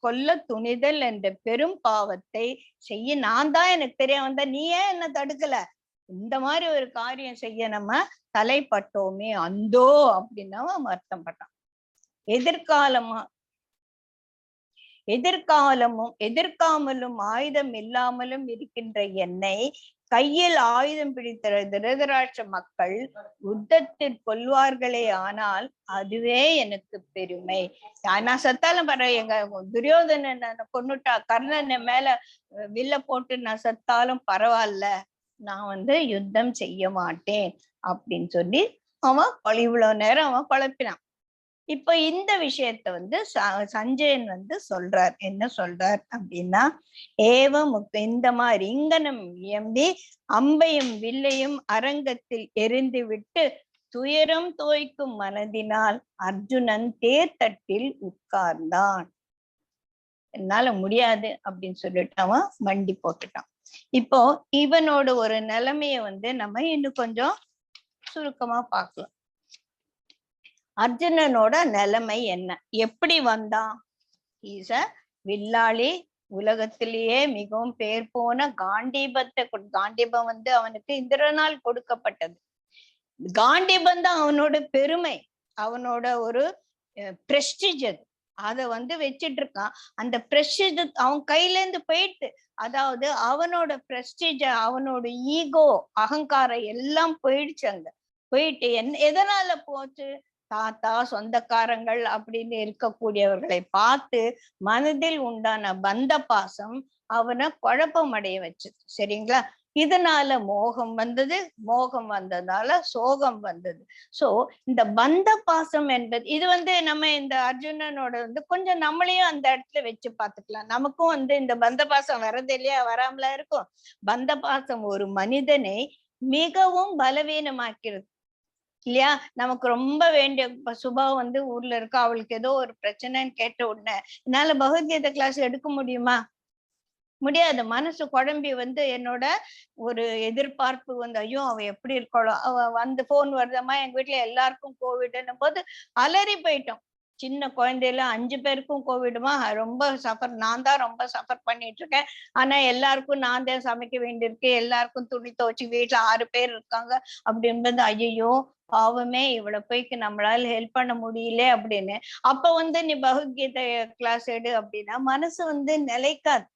கொல்ல துணிதல் என்ற பெரும் பாவத்தை செய்ய நான் தான் எனக்கு தெரிய வந்த, நீ ஏன் என்ன தடுக்கல? இந்த மாதிரி ஒரு காரியம் செய்ய நம்ம தலைப்பட்டோமே அந்தோ அப்படின்னு அவன் வருத்தம் பட்டான். எதிர்க்காமலும் ஆயுதம் இல்லாமலும் இருக்கின்ற என்னை கையில் ஆயுதம் பிடித்த திருதராஷ்டிர மக்கள் யுத்தத்தில் கொல்வார்களே, ஆனால் அதுவே எனக்கு பெருமை. நான் சத்தாலும் பரவ, எங்க துரியோதனன் கொன்னுட்டா, கர்ணன் மேல வில்ல போட்டு நான் சத்தாலும் பரவாயில்ல, நான் யுத்தம் செய்ய மாட்டேன் அப்படின்னு சொல்லி அவன் இவ்வளவு நேரம் அவன் குழப்பினான். இப்ப இந்த விஷயத்த வந்து சஞ்சயன் வந்து சொல்றார். என்ன சொல்றார் அப்படின்னா, ஏவம் இந்த மாதிரி இங்கனம் இயம்பி அம்பையும் வில்லையும் அரங்கத்தில் எரிந்து விட்டு துயரம் தோய்க்கும் மனதினால் அர்ஜுனன் தேர்தட்டில் உட்கார்ந்தான். என்னால முடியாது அப்படின்னு சொல்லிட்டு அவன் மண்டி போட்டுட்டான். இப்போ இவனோட ஒரு நிலைமைய வந்து நம்ம இன்னும் கொஞ்சம் சுருக்கமா பார்க்கலாம். அர்ஜுனனோட நிலைமை என்ன, எப்படி வந்தான்? ஈச வில்லாளி, உலகத்திலேயே மிகவும் பேர் போன காண்டீபத்தை காண்டீபம் வந்து அவனுக்கு இந்திரனால் கொடுக்கப்பட்டது. காண்டீபம் தான் அவனோட பெருமை, அவனோட ஒரு பிரஸ்டிஜ். அது அத வந்து வச்சிட்டு இருக்கான். அந்த பிரஸ்டிஜ் அவன் கையில இருந்து போயிட்டு, அதாவது அவனோட பிரஸ்டிஜ, அவனோட ஈகோ, அகங்காரம் எல்லாம் போயிடுச்சு. அங்க போயிட்டு எதனால போச்சு? தாத்தா சொந்தக்காரங்கள் அப்படின்னு இருக்கக்கூடியவர்களை பார்த்து மனதில் உண்டான பந்த பாசம் அவனை குழப்பம் அடைய வச்சது. சரிங்களா? இதனால மோகம் வந்தது, மோகம் வந்ததால சோகம் வந்தது. சோ இந்த பந்த பாசம் என்பது இது வந்து நம்ம இந்த அர்ஜுனனோட வந்து கொஞ்சம் நம்மளையும் அந்த இடத்துல வச்சு பார்த்துக்கலாம். நமக்கும் வந்து இந்த பந்த பாசம் வர்றது இல்லையா, வராமலா இருக்கும். பந்த பாசம் ஒரு மனிதனை மிகவும் பலவீனமாக்கிறது இல்லையா? நமக்கு ரொம்ப வேண்டிய சுபா வந்து ஊர்ல இருக்கா, அவளுக்கு ஏதோ ஒரு பிரச்சனைன்னு கேட்ட உடனே என்னால பகவத்கீதை கிளாஸ் எடுக்க முடியுமா? முடியாது. மனசு குழம்பி வந்து என்னோட ஒரு எதிர்பார்ப்பு வந்து, ஐயோ அவ எப்படி இருக்காளோ, அவ வந்து போன் வருதம்மா எங்க வீட்டுல எல்லாருக்கும் கோவிட்னும் போது அலறி போயிட்டோம். சின்ன குழந்தையில 5 பேருக்கும் கோவிடுமா, ரொம்ப சஃபர். நான் தான் ரொம்ப சஃபர் பண்ணிட்டு இருக்கேன். ஆனா எல்லாருக்கும் நான் தான் சமைக்க வேண்டியிருக்கு, எல்லாருக்கும் துணி துவச்சு, வீட்டுல 6 பேர் இருக்காங்க அப்படின்றது. ஐயோ பாவமே, இவ்வளவு போய்க்கு நம்மளால ஹெல்ப் பண்ண முடியல அப்படின்னு. அப்ப வந்து நீ பகவத்கீதை கிளாஸ் எடு அப்படின்னா மனசு வந்து நிலைக்காது,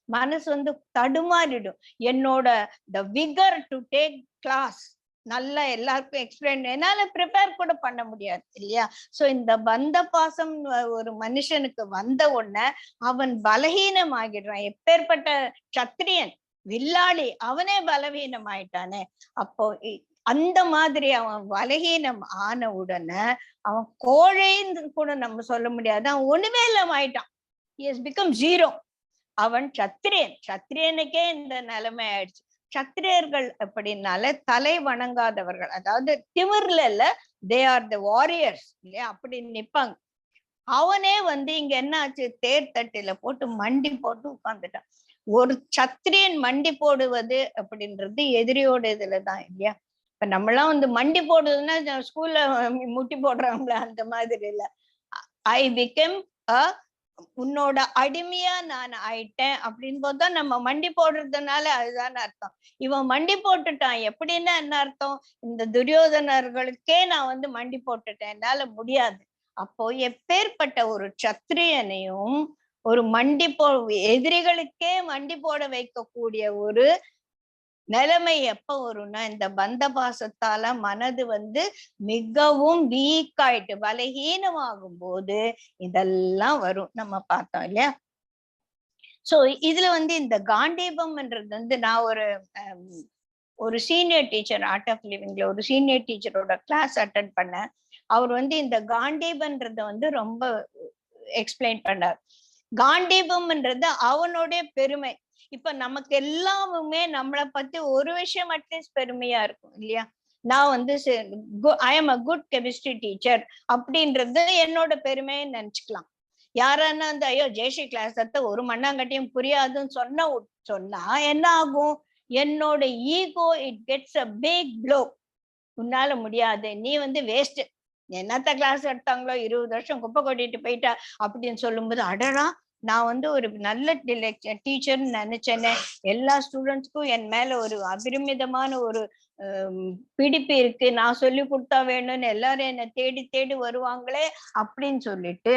மனசு வந்து தடுமாறிடும். என்னோட த விகர் டு டேக் கிளாஸ் நல்லா எல்லாருக்கும் எக்ஸ்பிளைன் என்னால ப்ரிப்பேர் கூட பண்ண முடியாது இல்லையா? சோ இந்த பந்த பாசம் ஒரு மனுஷனுக்கு வந்த உடனே அவன் பலகீனம் ஆகிடுறான். எப்பேற்பட்ட சத்திரியன், வில்லாளி, அவனே பலவீனம் ஆயிட்டானே. அப்போ அந்த மாதிரி அவன் பலகீனம் ஆன உடனே அவன் கோழைன்னு கூட நம்ம சொல்ல முடியாது, அவன் ஒண்ணுமே இல்லாம ஆயிட்டான். he has become zero. அவன் சத்திரியன். சத்திரியனுக்கே இந்த நிலைமை ஆயிடுச்சு. சத்திரியர்கள் அப்படின்னால தலை வணங்காதவர்கள், அதாவது திமிர்ல இல்ல, தே ஆர் த வாரியர்ஸ் இல்லையா, அப்படி நிப்பாங்க. அவனே வந்து இங்க என்ன ஆச்சு, தேர்தட்டில போட்டு மண்டி போட்டு உட்கார்ந்துட்டான். ஒரு சத்திரியன் மண்டி போடுவது அப்படின்றது எதிரியோட இதுலதான் இல்லையா? இப்ப நம்மளாம் வந்து மண்டி போடுறதுன்னா ஸ்கூல்ல முட்டி போடுறாங்களா, அந்த மாதிரி இல்ல. ஐ பிகம் அ உன்னோட அடிமையா நான் ஆயிட்டேன் அப்படின்னு போதுதான் நம்ம மண்டி போடுறதுனால அதுதான் அர்த்தம். இவன் மண்டி போட்டுட்டான். எப்படின்னா என்ன அர்த்தம், இந்த துரியோதனர்களுக்கே நான் வந்து மண்டி போட்டுட்டேன், என்னால முடியாது. அப்போ எப்பேற்பட்ட ஒரு சத்திரியனையும் ஒரு மண்டி எதிரிகளுக்கே மண்டி போட வைக்கக்கூடிய ஒரு நிலைமை எப்ப வரும்னா, இந்த பந்த பாசத்தால மனது வந்து மிகவும் வீக் ஆயிட்டு பலகீனமாகும் போது இதெல்லாம் வரும். நம்ம பார்த்தோம் இல்லையா? சோ இதுல வந்து இந்த காண்டீபம்ன்றது வந்து நான் ஒரு சீனியர் டீச்சர், ஆர்ட் ஆஃப் லிவிங்ல ஒரு சீனியர் டீச்சரோட கிளாஸ் அட்டென்ட் பண்ணேன். அவர் வந்து இந்த காண்டீபன்றத வந்து ரொம்ப எக்ஸ்பிளைன் பண்ணார். காண்டீபம்ன்றது அவனுடைய பெருமை. இப்ப நமக்கு எல்லாமுமே நம்மளை பத்தி ஒரு விஷயம் அட்லீஸ்ட் பெருமையா இருக்கும் இல்லையா? நான் வந்து I am a good chemistry teacher அப்படின்றது என்னோட பெருமைன்னு நினைச்சுக்கலாம். யாரானா வந்து ஐயோ ஜெயஸ்ரீ கிளாஸ் தத்த ஒரு மண்ணாங்கட்டியும் புரியாதுன்னு சொன்னா என்ன ஆகும், என்னோட ego it gets a big blow. உன்னால முடியாது, நீ வந்து வேஸ்ட், என்னத்த கிளாஸ் எடுத்தாங்களோ 20 வருஷம் குப்பை கொட்டிட்டு போயிட்டா அப்படின்னு சொல்லும்போது, அடடா நான் வந்து ஒரு நல்ல டீச்சர்ன்னு நினைச்சேனே, எல்லா ஸ்டூடெண்ட்ஸ்க்கும் என் மேல ஒரு அபரிமிதமான ஒரு பிடிப்பு இருக்கு, நான் சொல்லி கொடுத்தா வேணும்னு எல்லாரும் என்னை தேடி தேடி வருவாங்களே அப்படின்னு சொல்லிட்டு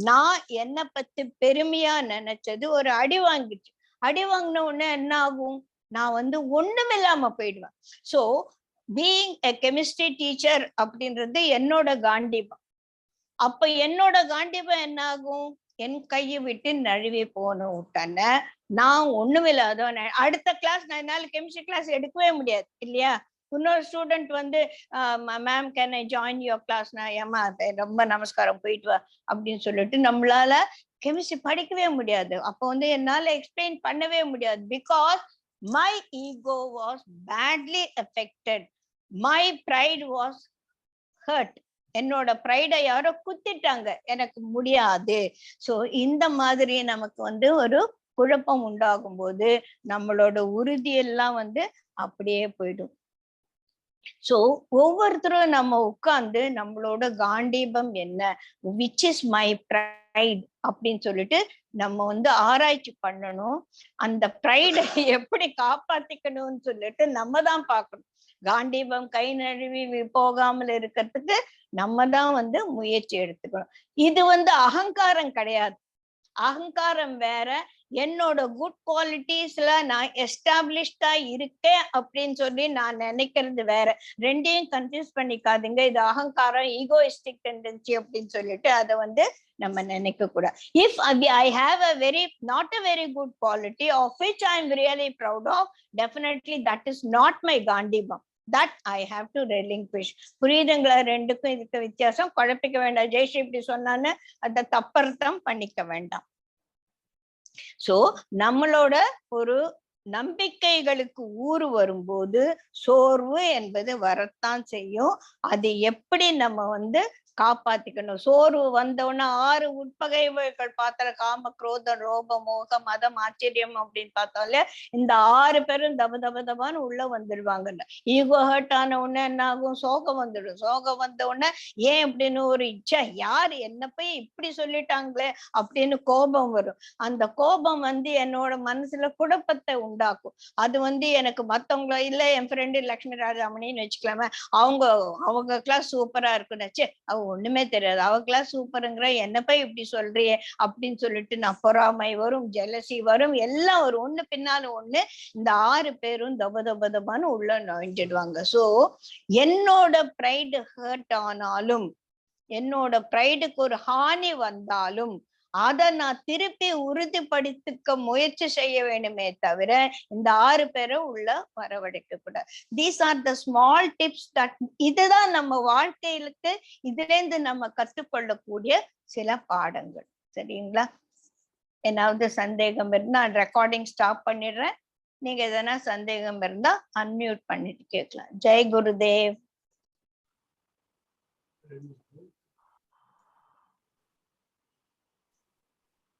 நான் என்னை பத்தி பெருமையா நினைச்சது ஒரு அடி வாங்கிச்சு. அடி வாங்கின உடனே என்ன ஆகும், நான் வந்து ஒண்ணுமில்லாம போயிடுவேன். So being a chemistry teacher அப்படின்றது என்னோட காண்டீபம். அப்ப என்னோட காண்டீபம் என்ன ஆகும், என் கையை விட்டு நழுவி போன உடனே நான் ஒண்ணுமில்லாத அடுத்த கிளாஸ் நான் என்னால கெமிஸ்ட்ரி கிளாஸ் எடுக்கவே முடியாது இல்லையா? இன்னொரு ஸ்டூடெண்ட் வந்து ma'am can I join your கிளாஸ்னா ஏமா ரொம்ப நமஸ்காரம் போயிட்டு வா அப்படின்னு சொல்லிட்டு நம்மளால கெமிஸ்ட்ரி படிக்கவே முடியாது. அப்போ வந்து என்னால எக்ஸ்பிளைன் பண்ணவே முடியாது. Because my ego was badly affected, my pride was hurt. என்னோட ப்ரைடை யாரோ குத்திட்டாங்க, எனக்கு முடியாது. சோ இந்த மாதிரி நமக்கு வந்து ஒரு குழப்பம் உண்டாகும் போது நம்மளோட உறுதியெல்லாம் வந்து அப்படியே போயிடும். சோ ஒவ்வொருத்தரும் நம்ம உட்கார்ந்து நம்மளோட காண்டீபம் என்ன, விச் இஸ் மை ப்ரைட் அப்படின்னு சொல்லிட்டு நம்ம வந்து ஆராய்ச்சி பண்ணணும். அந்த ப்ரைடை எப்படி காப்பாத்திக்கணும்னு சொல்லிட்டு நம்ம தான் பார்க்கணும். காண்டீபம் கை நழுவி போகாமல் இருக்கிறதுக்கு நம்ம தான் வந்து முயற்சி எடுத்துக்கணும். இது வந்து அகங்காரம் கிடையாது. அகங்காரம் வேற, என்னோட குட் குவாலிட்டிஸ்ல நான் எஸ்டாப்ளிஷ்டா இருக்கேன் அப்படின்னு சொல்லி நான் நினைக்கிறது வேற. ரெண்டையும் கன்ஃபியூஸ் பண்ணிக்காதீங்க. இது அகங்காரம், ஈகோயிஸ்டிக் டெண்டன்சி அப்படின்னு சொல்லிட்டு அதை வந்து நம்ம நினைக்க கூடாது. If I have a very not a very good quality of which I am really proud of, definitely that is not my காண்டிபம். that I have to relinquish. புரியுதுங்களா? ரெண்டுக்கும் இதுக்கு வித்தியாசம். குழப்பிக்க வேண்டாம். ஜெயஸ்ரீ இப்படி சொன்னான்னு அதை தப்பர்த்தம் பண்ணிக்க வேண்டாம். சோ நம்மளோட ஒரு நம்பிக்கைகளுக்கு ஊறு வரும்போது சோர்வு என்பது வரத்தான் செய்யும். அது எப்படி நம்ம வந்து காப்பாத்திக்கணும்? சோர்வு வந்தோன்னா 6 உட்பகைகள் பார்த்தால, காம குரோதம் லோபம் மோகம் மதம் ஆச்சரியம் அப்படின்னு பார்த்தாலே இந்த 6 பேரும் தப தப தபான்னு உள்ள வந்துடுவாங்கல்ல. ஈகோ ஹர்ட் ஆன உடனே என்ன ஆகும்? சோகம் வந்துடும். சோகம் வந்த உடனே ஏன் அப்படின்னு ஒரு இச்சை, யாரு என்ன போய் இப்படி சொல்லிட்டாங்களே அப்படின்னு கோபம் வரும். அந்த கோபம் வந்து என்னோட மனசுல குழப்பத்தை உண்டாக்கும். அது வந்து எனக்கு மத்தவங்கள இல்ல, என் ஃப்ரெண்டு லட்சுமி ராஜாமணின்னு வச்சுக்கலாமே, அவங்க கிளாஸ் சூப்பரா இருக்குன்னு, அவ ஒண்ணுமே தெரியாது, அவ கிளாஸ் சூப்பருங்கிற, என்ன போய் இப்படி சொல்றியே அப்படின்னு சொல்லிட்டு நான் பொறாமை வரும், ஜெலசி வரும், எல்லாம் ஒரு ஒண்ணு பின்னாலும் ஒண்ணு. இந்த 6 பேரும் தப தப தபான்னு உள்ள நுழைஞ்சிடுவாங்க. சோ என்னோட ப்ரைடு ஹர்ட் ஆனாலும், என்னோட ப்ரைடுக்கு ஒரு ஹானி வந்தாலும் அதை நான் திருப்பி உறுதிப்படுத்திக்க முயற்சி செய்ய வேண்டுமே தவிர இந்த 6 பேரை உள்ள வரவழைக்க கூடாது. These are the small tips that, இதுதான் நம்ம வாழ்க்கையிலுக்கு இதுல இருந்து நம்ம கற்றுக்கொள்ளக்கூடிய சில பாடங்கள். சரிங்களா? ஏதாவது சந்தேகம் இருந்தா ரெக்கார்டிங் ஸ்டாப் பண்ணிடுறேன். நீங்க எதனா சந்தேகம் இருந்தா அன்மியூட் பண்ணிட்டு கேட்கலாம். ஜெய் குருதேவ்.